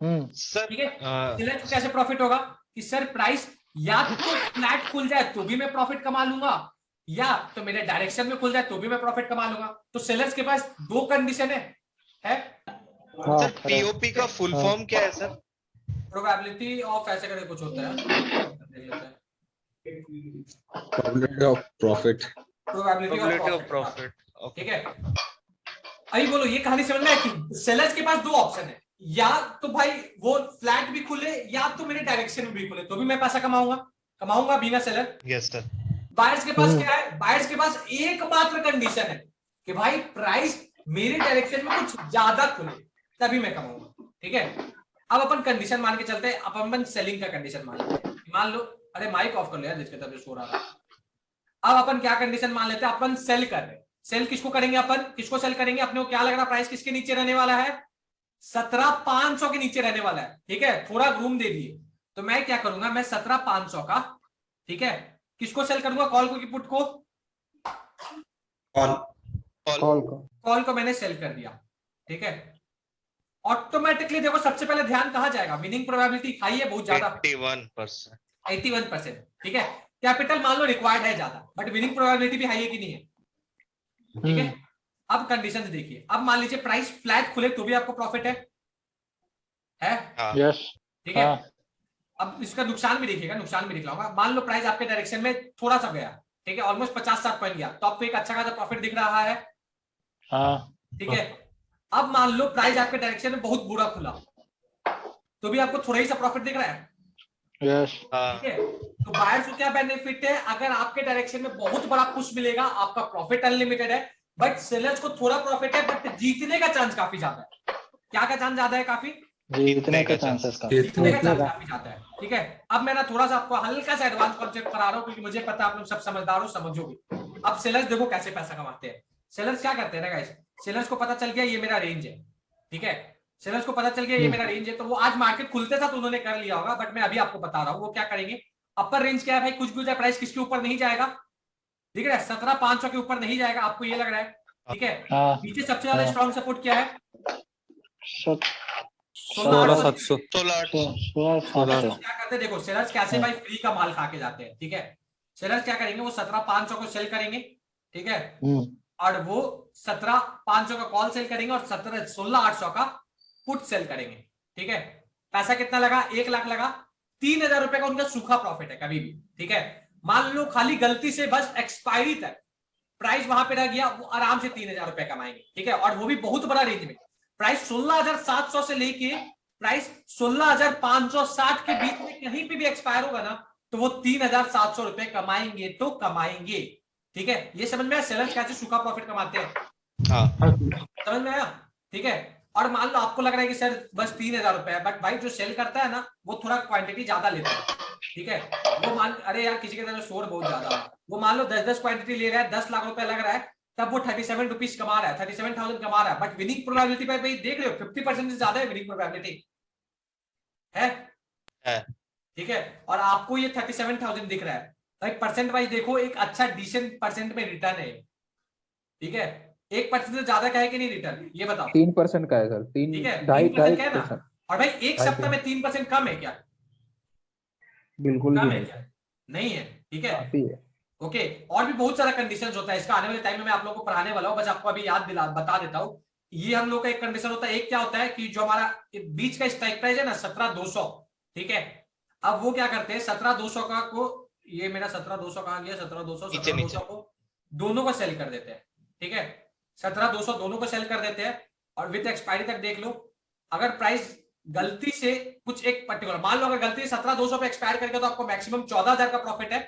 सर ठीक है, सेलर को कैसे प्रॉफिट होगा कि सर प्राइस या तो फ्लैट खुल जाए तो भी मैं प्रॉफिट कमा लूंगा, या तो मेरे डायरेक्शन में खुल जाए तो भी मैं प्रॉफिट कमा लूंगा। तो सेलर्स के पास दो कंडीशन है? सर पीओपी का फुल फॉर्म क्या है सर? प्रोबेबिलिटी ऑफ ऐसे करके कुछ होता है, probability of profit. Probability of profit. Profit. ठीक है, अभी बोलो ये कहानी समझ में है कि सेलर्स के पास दो ऑप्शन है, या तो भाई वो फ्लैट भी खुले या तो मेरे डायरेक्शन में भी खुले, तो भी मैं पैसा कमाऊंगा being a seller. Yes sir. Buyers के पास क्या है? बायर्स के पास एकमात्र कंडीशन है कि भाई प्राइस मेरे डायरेक्शन में कुछ ज्यादा खुले, तभी मैं कमाऊंगा। ठीक है, अब अपन कंडीशन मान के चलते हैं, अब अपन सेलिंग का कंडीशन मान लेते हैं। मान लो, अरे माइक ऑफ कर लो यार जिसके तरफ सो रहा है। अब अपन क्या कंडीशन मान लेते हैं? अपन सेल कर रहे हैं। सेल किसको करेंगे? अपन किसको सेल करेंगे? अपने को क्या लग रहा प्राइस किसके नीचे रहने वाला है? 17,500 के नीचे रहने वाला है। ठीक है, थोड़ा रूम दे दिए, तो मैं क्या करूंगा, मैं 17,500 का, ठीक है, किसको सेल करूंगा? कॉल को कि पुट को? कॉल को मैंने सेल कर दिया। ठीक है, ऑटोमेटिकली देखो सबसे पहले ध्यान कहां जाएगा? विनिंग प्रोबेबिलिटी हाई है बहुत ज्यादा, 81%। 81%। ठीक है, कैपिटल मान लो रिक्वायर्ड है ज्यादा, बट विनिंग प्रोबेबिलिटी भी हाई है कि नहीं है? ठीक है, अब कंडीशंस देखिए। अब मान लीजिए प्राइस फ्लैट खुले तो भी आपको प्रॉफिट है? यस। ठीक है, अब इसका नुकसान भी देखिएगा, नुकसान भी दिखलाऊंगा। मान लो प्राइस आपके डायरेक्शन में थोड़ा सा गया, ठीक है, ऑलमोस्ट 50-60 पॉइंट गया, तो आपको एक अच्छा खासा प्रॉफिट दिख रहा है। ठीक है, अब मान लो प्राइस आपके डायरेक्शन में बहुत बुरा खुला, तो भी आपको थोड़ा ही सा प्रॉफिट दिख रहा है। यस। ठीक है, तो बायर्स को क्या बेनिफिट है? अगर आपके डायरेक्शन में बहुत बड़ा पुश मिलेगा, आपका प्रॉफिट अनलिमिटेड है, बट सेलर्स को थोड़ा प्रॉफिट है, बट जीतने का चांस काफी ज्यादा है। क्या का चांस ज्यादा है? काफी जीतने का चांसेस जीतने का चांस काफी ज्यादा है। ठीक है, अब मैं ना थोड़ा सा आपको हल्का सा एडवांस कॉन्सेप्ट करा रहा हूँ, क्योंकि मुझे पता है आप लोग सब समझदार हो, समझोगे। अब सेलर्स देखो कैसे पैसा कमाते हैं। सेलर्स क्या करते हैं ना गाइस, सेलर्स को पता चल गया ये मेरा रेंज है। ठीक है, सेलर्स को पता चल गया ये मेरा रेंज है, तो वो आज मार्केट खुलते था तो उन्होंने कर लिया होगा, बट मैं अभी आपको बता रहा हूँ वो क्या करेंगे। अपर रेंज क्या है भाई? कुछ भी हो जाए प्राइस किसके ऊपर नहीं जाएगा, ठीक है, 17,500 के ऊपर नहीं जाएगा, आपको ये लग रहा है। ठीक है, नीचे सबसे ज्यादा स्ट्रॉन्ग सपोर्ट क्या है? 16,700। 16,800। क्या करते हैं देखो, सेलर्स कैसे भाई फ्री का माल खा के जाते हैं। ठीक है, सेलर्स क्या करेंगे, वो 17,500 को सेल करेंगे, ठीक है, और वो 17,500 का कॉल सेल करेंगे और 16,800 का पुट सेल करेंगे। ठीक है, पैसा कितना लगा? 1 लाख लगा, 3,000 रुपए का उनका सूखा प्रॉफिट है कभी भी। ठीक है, मान लो खाली गलती से बस एक्सपायरी तक प्राइस वहां पे रह गया, वो आराम से 3,000 रुपए कमाएंगे, ठीक है, और वो भी बहुत बड़ा रेंज में। प्राइस 16,700 से लेके प्राइस 16,560 के बीच में कहीं पे भी एक्सपायर होगा ना, तो वो 3,700 रुपए कमाएंगे तो कमाएंगे, ठीक है। ये समझ में आया सेलर्स कैसे सूखा प्रॉफिट कमाते हैं, समझ में आया, ठीक है। और मान लो आपको लग रहा है कि सर बस 3,000 रुपए है, बट भाई जो सेल करता है ना वो थोड़ा क्वांटिटी ज्यादा लेता है, ठीक है। वो मान, अरे यार किसी के तरफ शोर बहुत ज्यादा है, वो मान लो 10 क्वांटिटी ले रहा है, 10 लाख रुपए लग रहा है, तब वो 37 रुपीज कमा रहा है, 37,000 कमा रहा है, बट विनिंग प्रोबेबिलिटी पे भाई देख रहे हो 50% से ज्यादा है विनिंग प्रोबेबिलिटी है, ठीक है। और आपको ये 37,000 दिख रहा है भाई, परसेंट वाइज देखो एक अच्छा डिसेंट परसेंट में रिटर्न है, ठीक है। 1% से ज्यादा का है कि नहीं रिटर्न, ये बताओ। 3% का है सर, ठीक है, 3.5%। और भाई एक सप्ताह में 3% कम है क्या? बिल्कुल कम भी है नहीं, क्या? नहीं है, ठीक है, काफी है। ओके। और भी बहुत सारा कंडीशंस होता है इसका, आने वाले टाइम में मैं आप लोगों को पढ़ाने वाला हूँ, बस आपको अभी याद बता देता हूँ। ये हम लोग का एक कंडीशन होता है, एक क्या होता है कि जो हमारा बीच का स्ट्राइक प्राइस है ना 17,200, ठीक है। अब वो क्या करते हैं 17,200 का को, ये मेरा 17,200 कहाँ गया, 17,200 17,200 को दोनों को सेल कर देते हैं, ठीक है। 17,200 दोनों को सेल कर देते हैं, और विद एक्सपायरी तक देख लो, अगर प्राइस गलती से कुछ एक पर्टिकुलर, मान लो अगर गलती से 17,200 पे एक्सपायर करके तो आपको मैक्सिमम 14,000 का प्रॉफिट है।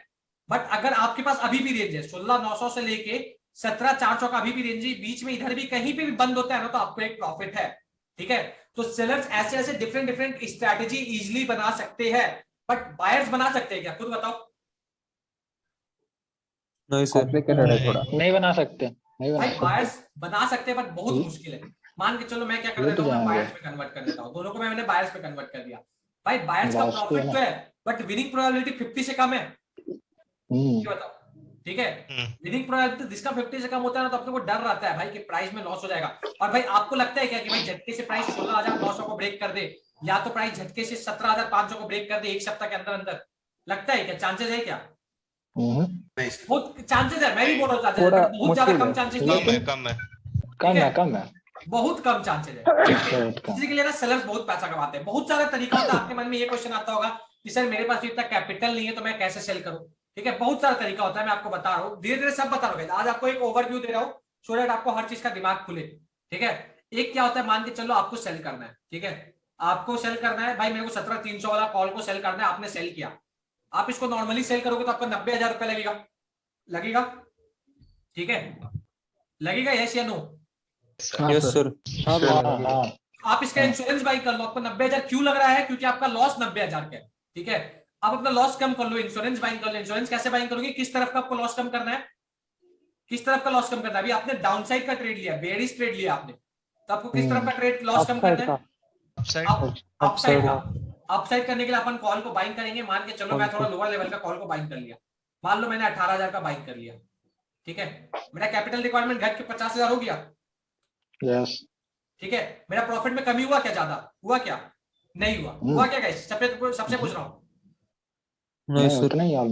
बट अगर आपके पास अभी भी रेंज है 16,900 से लेके 17,400 का अभी भी रेंज है, बीच में इधर भी कहीं पे भी बंद होता है ना, तो आपको एक प्रॉफिट है, ठीक है। तो सेलर्स ऐसे ऐसे डिफरेंट स्ट्रैटेजी इजिली बना सकते हैं, बट बायर्स बना सकते हैं क्या, खुद बताओ। नहीं सर, कॉम्प्लिकेटेड है थोड़ा। नहीं बना सकते, नहीं बना भाई सकते। बायर्स बना सकते हैं, बट बहुत मुश्किल है। मान के चलो मैं क्या कर देता हूँ, मैं बायर्स पे कन्वर्ट कर देता हूँ, दोनों को मैंने बायर्स पे कन्वर्ट कर दिया। भाई बायर्स का प्रॉफिट तो है, बट विनिंग प्रोबेबिलिटी 50 से कम है, ये बताओ, ठीक है। विनिंग प्रोबेबिलिटी जिसका 50 से कम होता है ना, तो अपने को डर रहता है भाई कि प्राइस में लॉस हो जाएगा। और भाई आपको लगता है क्या कि भाई झटके से प्राइस 16,900 को ब्रेक कर दे, या तो प्राइस झटके से 17,500 को ब्रेक कर दे एक सप्ताह के अंदर अंदर, लगता है क्या, चांसेस है क्या? बहुत चांसेस है, मैं भी बोल रहा हूँ बहुत ज्यादा कम चांसेस नहीं, कम है। बहुत कम चांसेस है। इसी के लिए ना सेलर्स बहुत पैसा कमाते हैं। बहुत सारा तरीका होता है, आपके मन में ये क्वेश्चन आता होगा कि सर मेरे पास इतना कैपिटल नहीं है तो मैं कैसे सेल करूं, ठीक है। बहुत सारा तरीका होता है, मैं आपको बता रहा हूँ, धीरे धीरे सब बता रहा हूँ। आज आपको एक ओवरव्यू दे रहा हूँ सो दैट आपको हर चीज का दिमाग खुले, ठीक है। एक क्या होता है, मान के चलो आपको सेल करना है, ठीक है, आपको सेल करना है भाई, मेरे को 17,300 वाला कॉल को सेल करना है, आपने सेल किया। आप इसको नॉर्मली सेल करोगे तो आपको 90,000 रुपए लगेगा, ठीक है, लगेगा, यस या नो? Yes sir. आप इसका इंश्योरेंस बाई कर लो, आपको 90,000 क्यों लग रहा है, क्योंकि आपका लॉस 90,000 का है, ठीक है। आप अपना लॉस कम कर लो, इंश्योरेंस बाइंग कर लो। इंश्योरेंस कैसे बाइंग करोगे, किस तरफ का आपको लॉस कम करना है, किस तरफ का लॉस कम करना है। अभी आपने डाउन साइड का ट्रेड लिया, बेयरिश ट्रेड लिया आपने, तो आपको किस तरफ का ट्रेड लॉस कम करना है, अपसाइड का। अपसाइड करने के लिए अपन कॉल को बाइंग करेंगे। मान के चलो मैं थोड़ा लोअर लेवल का कॉल को बाइंग कर लिया, मान लो मैंने 18,000 का बाइंग कर लिया, ठीक है। मेरा कैपिटल रिक्वायरमेंट घट के 50,000 हो गया, यस, ठीक है। मेरा प्रॉफिट में कमी हुआ क्या, ज्यादा हुआ क्या, नहीं हुआ, हुआ क्या गाइस, सबसे पूछ रहा हूँ, नहीं सर, नहीं हुआ,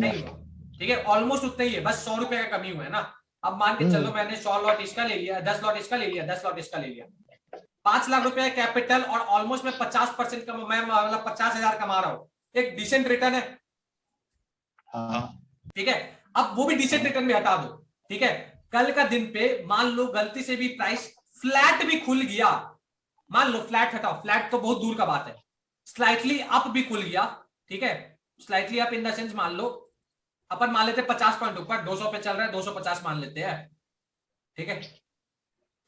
ठीक है, ऑलमोस्ट उतना ही है, बस 100 रुपए का कमी हुआ है ना। अब मान के चलो मैंने 100 लॉट इसका ले लिया, 10 लॉट इसका ले लिया, 10 लॉट इसका ले लिया, 5 लाख रुपए कैपिटल, और ऑलमोस्ट मैं 50% कमा, मैं मतलब 50,000 कमा रहा हूँ, एक डिसेंट रिटर्न है, ठीक है। अब वो भी डिसेंट रिटर्न में हटा दो, ठीक है। कल का दिन पे मान लो गलती से भी प्राइस फ्लैट भी खुल गया, मान लो फ्लैट हटाओ, फ्लैट तो बहुत दूर का बात है, स्लाइटली अप भी खुल गया, ठीक है। Slightly up in the sense मान लो अपन मान लेते 50 पॉइंट ऊपर, 200 पे चल रहा है, 250 मान लेते हैं, ठीक है।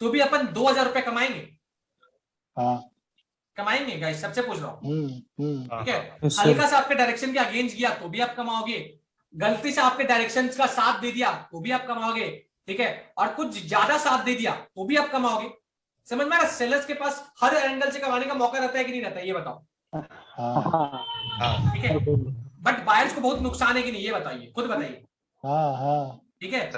तो भी अपन 2,000 रुपए कमाएंगे, कमाएंगे गाइस, सबसे पूछ रहा हूँ, ठीक है। हल्का सा आपके डायरेक्शन के अगेंस्ट गया तो भी आप कमाओगे, गलती से आपके डायरेक्शन का साथ दे दिया तो भी आप कमाओगे, ठीक है। और कुछ ज्यादा साथ दे दिया तो भी आप कमाओगे, समझ में आ रहा। सेलर्स के पास हर एंगल से कमाने का मौका रहता है कि नहीं रहता है, ये बताओ, ठीक है। बट बायर्स को बहुत नुकसान है कि नहीं, ये बताइए, खुद बताइए, ठीक है।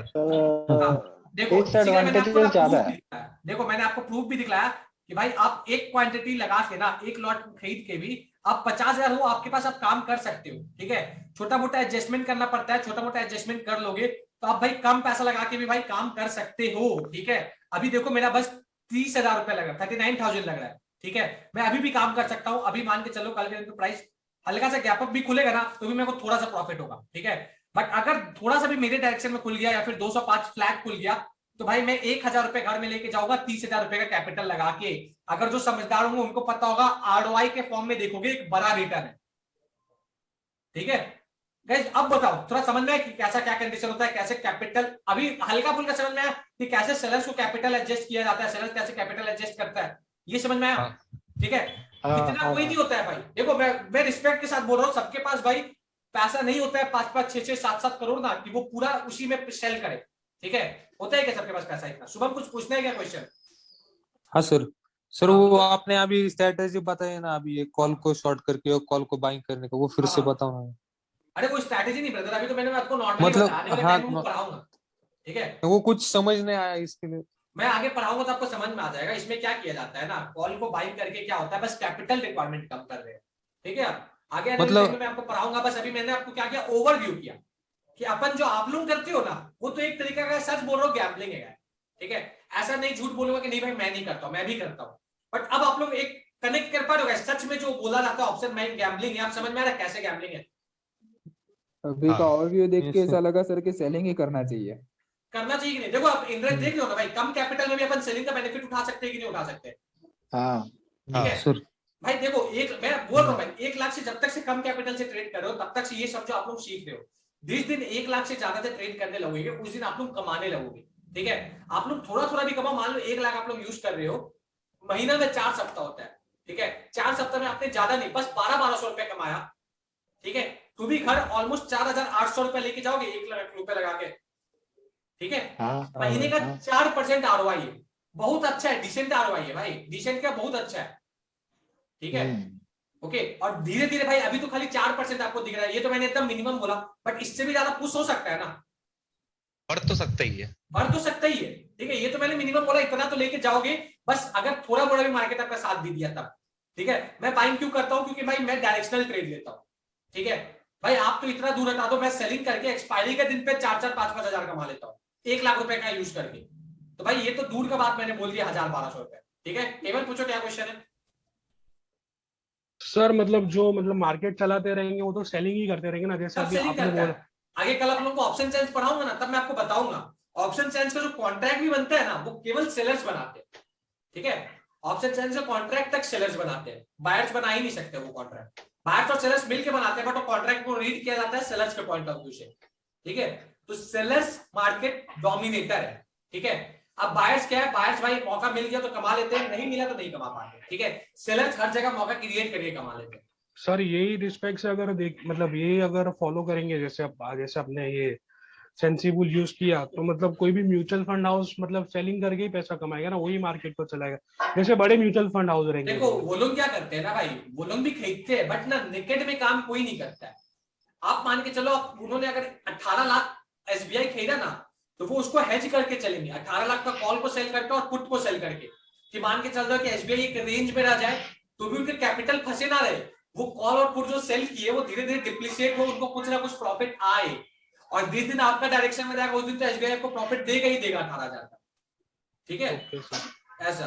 देखो मैंने आपको प्रूफ भी दिखलाया कि भाई आप एक क्वांटिटी लगा के ना, एक लॉट खरीद के भी आप 50,000 हो आपके पास, आप काम कर सकते हो, ठीक है। छोटा मोटा एडजस्टमेंट करना पड़ता है, छोटा मोटा एडजस्टमेंट कर लोगे तो आप भाई कम पैसा लगा के भी भाई काम कर सकते हो, ठीक है। अभी देखो मेरा बस 30,000 रुपए लग रहा है, 39,000 लग रहा है, ठीक है। मैं अभी भी काम कर सकता हूँ, अभी मान के चलो कल के दिन प्राइस हल्का सा गैप अप भी खुलेगा ना तो भी मेरे को थोड़ा सा प्रॉफिट होगा, ठीक है। बट अगर थोड़ा सा भी मेरे डायरेक्शन में खुल गया या फिर 205 फ्लैग खुल गया तो भाई मैं 1,000 रुपए घर में लेके जाऊंगा, 30,000 रुपए का कैपिटल लगा के। अगर जो समझदार होंगे उनको पता होगा आरओआई के फॉर्म में देखोगे एक बड़ा रिटर्न है। ठीक है गाइस, अब बताओ थोड़ा समझ में आया कि कैसा क्या कंडीशन होता है, कैसे कैपिटल, अभी हल्का फुल्का समझ में आया कि कैसे सेलर्स को कैपिटल एडजस्ट किया जाता है, सेलर्स कैसे कैपिटल एडजस्ट करता है, ये समझ में आया। ठीक है, इतना कोई नहीं होता है भाई। देखो मैं रिस्पेक्ट के साथ बोल रहा हूँ, सबके पास भाई पैसा नहीं होता है 5-5, 6-6, 7-7 करोड़ ना कि वो पूरा उसी में सेल करे। ठीक है, होता है क्या सबके पास पैसा इतना? शुभम कुछ पूछना है क्या क्वेश्चन? हाँ सर। सर वो आपने अभी स्ट्रेटेजी बताई ना, अभी ये कॉल को शॉर्ट करके और कॉल को बाइंग करने का, वो फिर से बताओ ना। अरे वो स्ट्रैटेजी नहीं ब्रदर, अभी तो मैंने आपको नॉर्मली मतलब बताया, आने वाले टाइम में पढ़ाऊंगा। ठीक है, वो कुछ समझ नहीं आया इसके लिए। मैं आगे पढ़ाऊंगा तो आपको समझ में आ जाएगा इसमें क्या किया जाता है ना। कॉल को बाइंग करके क्या होता है, बस कैपिटल रिक्वायरमेंट कम कर रहे हैं। ठीक है, आगे आने वाले टाइम में मैं आपको पढ़ाऊंगा। बस अभी मैंने आपको क्या किया, ओवरव्यू किया कि अपन जो आप लोग करते हो ना वो तो एक तरीका का, सच बोल रहा हूँ, गैम्बलिंग है। ठीक है, ऐसा नहीं झूठ बोलूंगा कि नहीं भाई मैं नहीं करता हूँ, मैं भी करता हूँ। बट अब आप लोग एक कनेक्ट कर पा रहे हो सच में जो बोला जाता है ऑप्शन में गैम्बलिंग है, आप समझ में आ रहा है कैसे गैम्बलिंग है? अभी का ओवरव्यू देख के ऐसा लगा सर कि सेलिंग ही करना चाहिए। करना चाहिए कि नहीं? देखो आप इंटरेस्ट देख लो ना भाई, कम कैपिटल में भी अपन सेलिंग का बेनिफिट उठा सकते हैं कि नहीं उठा सकते? हाँ ठीक है सर। भाई देखो, मैं बोल रहा हूँ भाई 1 लाख से जब तक से कम कैपिटल से ट्रेड कर रहे हो तब तक से ये सब जो आप लोग सीख रहे हो, जिस दिन 1 लाख से ज्यादा से ट्रेड करने लगोगे उस दिन आप लोग कमाने लगोगे। ठीक है, आप लोग थोड़ा थोड़ा भी कमाओ, मान लो 1 लाख आप लोग यूज कर रहे हो, महीना में 4 सप्ताह होता है। ठीक है, 4 सप्ताह में आपने ज्यादा नहीं, बस 1200-1200 रुपए कमाया। ठीक है, तो भी घर ऑलमोस्ट 4,800 रुपए लेके जाओगे 1 लाख रुपए लगा के। ठीक है, महीने का 4% आरओआई है, बहुत अच्छा है, डिसेंट आरओआई है भाई, डिसेंट का बहुत अच्छा है। ठीक है, ओके, और धीरे धीरे भाई अभी तो खाली 4% आपको दिख रहा है, ये तो मैंने एकदम मिनिमम बोला, बट इससे भी ज्यादा पुश हो सकता है ना, बढ़ तो सकता ही है, बढ़ तो सकता ही है। ठीक है, ये तो मैंने मिनिमम बोला, इतना तो लेके जाओगे, बस अगर थोड़ा बड़ा भी मार्केट आपका साथ भी दिया तब। ठीक है, मैं बाइंग क्यों करता हूं, क्योंकि भाई मैं डायरेक्शनल ट्रेड लेता हूं। ठीक है भाई, आप तो इतना दूर हटा दो, मैं सेलिंग करके एक्सपायरी के दिन पे 4-4, 5-5 हजार कमा लेता हूँ 1 लाख रुपए का यूज करके। तो भाई ये तो दूर का बात, मैंने बोल दिया 1,000-1,200 रुपए। ठीक है, केवल पूछो क्या क्वेश्चन है? सर मतलब जो मार्केट चलाते रहेंगे वो तो सेलिंग ही करते रहेंगे ना, जैसे अभी आपने बोला। आगे कल आप लोगों को ऑप्शन चेंज पढ़ाऊंगा ना, तब मैं आपको बताऊंगा ऑप्शन चेंज का जो कॉन्ट्रैक्ट भी बनता है ना वो केवल सेलर्स बनाते हैं। ठीक है, ऑप्शन चेंज का कॉन्ट्रैक्ट तक सेलर्स बनाते हैं, बायर्स बना ही नहीं सकते वो कॉन्ट्रैक्ट। बायर्स और सेलर्स मिलकर बनाते हैं, बट वो कॉन्ट्रैक्ट को रीड किया जाता है सेलर्स के पॉइंट ऑफ व्यू से। ठीक है, तो सेलर्स मार्केट डोमिनेटर है। ठीक है, अब बायर्स क्या है, बायर्स भाई मौका मिल गया तो कमा लेते हैं, नहीं मिला तो नहीं कमा पाते। ठीक है, सेलर्स हर जगह मौका क्रिएट करके कमा लेते हैं। सर यही रिस्पेक्ट से अगर देख मतलब ये अगर फॉलो करेंगे, जैसे आपने ये सेंसिबल यूज किया, तो मतलब कोई भी म्यूचुअल फंड हाउस मतलब सेलिंग करके ही पैसा कमाएगा ना, वही मार्केट को चलाएगा। जैसे बड़े म्यूचुअल फंड हाउस रहेंगे, देखो वो लोग क्या करते हैं ना भाई, वो लोग भी खरीदते हैं बट ना नेकेड में काम कोई नहीं करता है। आप मान के चलो, उन्होंने अगर 18 लाख एसबीआई खरीदा ना तो वो उसको हेज करके चलेंगे, 18 लाख का कॉल को सेल करके और पुट को सेल करके, कि मान के चल रहा है कि एसबीआई एक रेंज में रह जाए तो भी उनके कैपिटल फंसे ना रहे, वो कॉल और पुट जो सेल किए वो धीरे धीरे डिप्रिशिएट हो, उनको कुछ ना कुछ प्रॉफिट आए, और जिस दिन आपका डायरेक्शन में जाएगा उस दिन तो एसबीआई को प्रॉफिट देगा ही देगा 18,000 का। ठीक है, ऐसा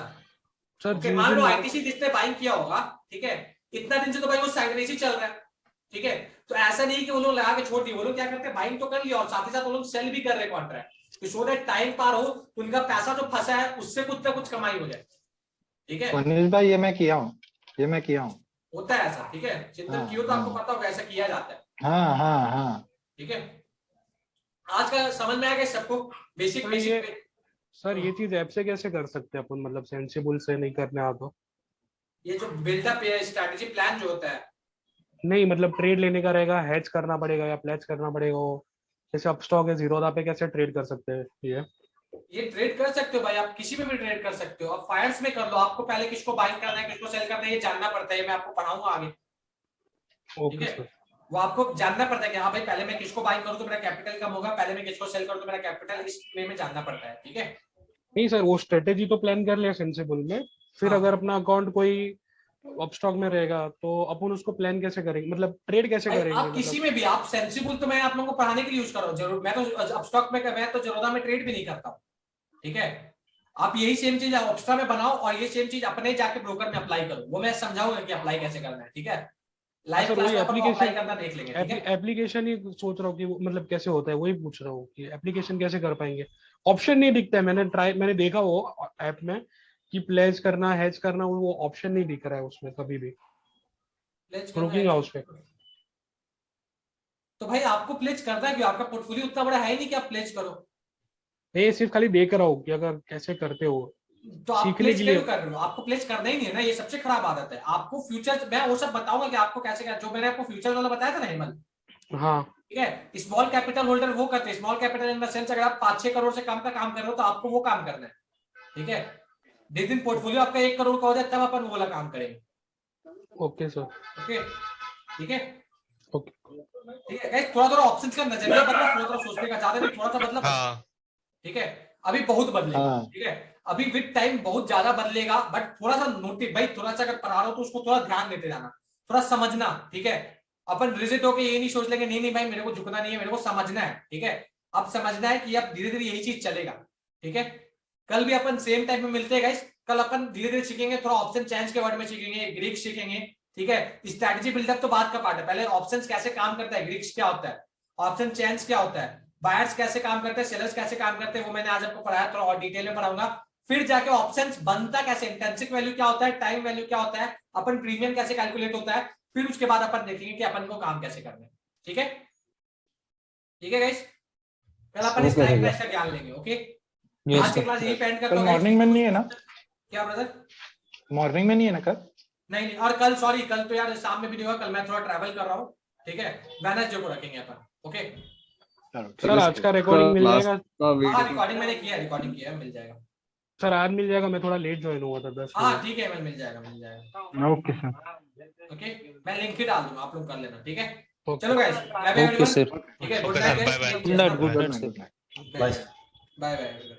सर मान लो आईटीसी जिसने बाइंग किया होगा, ठीक है, इतना दिन से तो भाई वो स्टैग्नेशन चल रहा है। ठीक है, तो ऐसा नहीं कि वो लोग लगा के छोड़ दिए, वो लोग क्या करते हैं, बाइंग तो कर लिया और साथ ही साथ वो लोग सेल भी कर रहे कॉन्ट्रैक्ट, तो सो दैट टाइम पार हो तो उनका पैसा जो फंसा है उससे कुछ ना कुछ कमाई हो जाए। ठीक है मनीष भाई, ये मैं किया हूँ होता है ऐसा। ठीक है, चिंतन कियो तो आपको पता होगा ऐसा किया जाता है। हाँ। ठीक है, आज का समझ में आएगा सबको बेसिक बेसिक। सर ये चीज ऐप से कैसे कर सकते हैं अपन, मतलब सेंसिबल से नहीं करने आ तो? ये जो बिल्डअप स्ट्रैटेजी प्लान जो होता है, नहीं मतलब ट्रेड लेने का रहेगा, हेज करना पड़ेगा या प्लेज करना पड़ेगा, जैसे अपस्टॉक है जीरोधा पे कैसे ट्रेड कर सकते हैं? ये ट्रेड कर सकते हो भाई, आप किसी में भी ट्रेड कर सकते हो, आप फायर्स में कर लो, आपको पहले किसको बाइंग करना है किसको सेल करना है ये जानना पड़ता है, मैं आपको पढ़ाऊंगा आगे। ठीक है, वो आपको जानना पड़ता है कि हाँ भाई पहले मैं किसको बाइंग करूँ तो मेरा कैपिटल कम होगा, पहले मैं किसको सेल करूँ तो मेरा कैपिटल, इस वे में जानना पड़ता है। ठीक है, नहीं सर वो स्ट्रेटेजी तो प्लान कर लिया सेंसिबल में, फिर अगर अपना अकाउंट कोई अपस्टॉक में रहेगा तो अपन उसको प्लान कैसे करेंगे, मतलब ट्रेड कैसे करेंगे? आप किसी में भी, आप सेंसिबल तो मैं आप लोगों को पढ़ाने के लिए यूज कर रहा हूँ, जरूर मैं तो अपस्टॉक में, मैं तो जरोधा में ट्रेड भी नहीं करता हूँ। ठीक है, आप यही सेम चीज ऑप्स्ट्रा में बनाओ और ये सेम चीज अपने जाके ब्रोकर में अप्लाई करो, वो मैं समझाऊंगा कि अप्लाई कैसे करना है। ठीक है, लाइव सर, क्लास वही में अपन अप्लाई application- करना देख लेंगे, ठीक है? एप्लीकेशन ही सोच रहा हूँ कि मतलब कैसे होता है, वही पूछ रहा हूँ कि एप्लीकेशन कैसे कर पाएंगे। ऑप्शन नहीं दिखता है, मैंने देखा वो ऐप में कि प्लेस करना, हैच करना, वो ऑप्शन नहीं दिख रहा है उसमें कभी भी प्लेज करना ब्रोकिंग है। हाउस पे। तो भाई आपको प्लेज करना है क्यों? आपका पोर्टफोलियो उतना बड़ा है ही नहीं कि आप प्लेज करो। ये सिर्फ खाली देख रहा हूँ कि अगर कैसे करते हो, तो आप सीखने प्लेज के क्यों लिए। कर रहे हो? आपको प्लेज करना ही नहीं है ना, ये सबसे खराब आदत है। आपको फ्यूचर, मैं वो सब बताऊंगा कि आपको कैसे क्या, जो मैंने आपको फ्यूचर वाला बताया था ना हेमंत, हाँ, ठीक है? स्मॉल कैपिटल होल्डर वो करते हैं। Small capital in the sense अगर आप 5-6 करोड़ से कम का काम कर रहे हो तो आपको वो काम करना है, ठीक है? जिस दिन पोर्टफोलियो आपका 1 करोड़ का हो जाए तब अपन वो वाला काम करेंगे। ओके सर, ओके, ठीक है? ओके। ठीक है, थोड़ा थोड़ा ऑप्शंस का नजरिया बदला, थोड़ा थोड़ा सोचने का, ज्यादा नहीं, थोड़ा सा बदला, हाँ ठीक है? अभी बहुत बदलेगा, हाँ। ठीक है? अभी विद टाइम बहुत ज्यादा बदलेगा, बट थोड़ा सा नोटिस भाई, थोड़ा सा अगर पढ़ा रहा हो तो उसको थोड़ा ध्यान देते जाना, थोड़ा समझना, ठीक है? अपन रिजिड होके ये नहीं सोच लेंगे नहीं नहीं भाई मेरे को झुकना नहीं है, मेरे को समझना है, ठीक है? अब समझना है कि अब धीरे धीरे यही चीज चलेगा, ठीक है? कल भी अपन सेम टाइम में मिलते हैं गाइस। कल अपन धीरे धीरे सीखेंगे, थोड़ा ऑप्शन चेंज के वर्ड में सीखेंगे, ग्रीक्स सीखेंगे, ठीक है? स्ट्रैटेजी बिल्डअप तो बात का पार्ट है, पहले ऑप्शंस कैसे काम करता है, ग्रीक्स क्या होता है, ऑप्शन चेंज क्या होता है, बायर्स कैसे काम करते हैं, सेलर्स कैसे काम करते हैं, वो मैंने आज आपको पढ़ाया, थोड़ा और डिटेल में पढ़ाऊंगा। फिर जाके ऑप्शंस बनता कैसे, इंट्रिंसिक वैल्यू क्या होता है, टाइम वैल्यू क्या होता है, अपन प्रीमियम कैसे कैलकुलेट होता है, फिर उसके बाद अपन देखेंगे कि अपन को काम कैसे करना है, ठीक है? ठीक है गाइस, कल अपन इस लाइव क्लास का ज्ञान लेंगे। ओके, Yes, आज की sir. क्लास यही पेंड करता कल हूं। मॉर्निंग में नहीं है ना? क्या ब्रदर? मॉर्निंग में नहीं है ना कल? नहीं नहीं, और कल सॉरी, कल तो यार शाम में भी नहीं होगा, कल मैं थोड़ा ट्रैवल कर रहा हूँ, ठीक है? वेडनेसडे को रखेंगे अपन। ओके सर, आज का रिकॉर्डिंग मिल जाएगा? हाँ, रिकॉर्डिंग मैंने किया है, रिकॉर्डिंग किया है, मिल जाएगा। सर, आज मिल जाएगा, मैं थोड़ा लेट ज्वाइन हुआ था 10 हाँ मिनट। ठीक है, मिल जाएगा, मिल जाएगा। Okay sir. ओके, मैं लिंक ही डाल दूंगा, आप लोग कर लेना, ठीक है? ओके। चलो guys, bye bye Okay, sir. ठीक है, Okay, sir. Bye bye. Good night, good night, sir. Bye bye.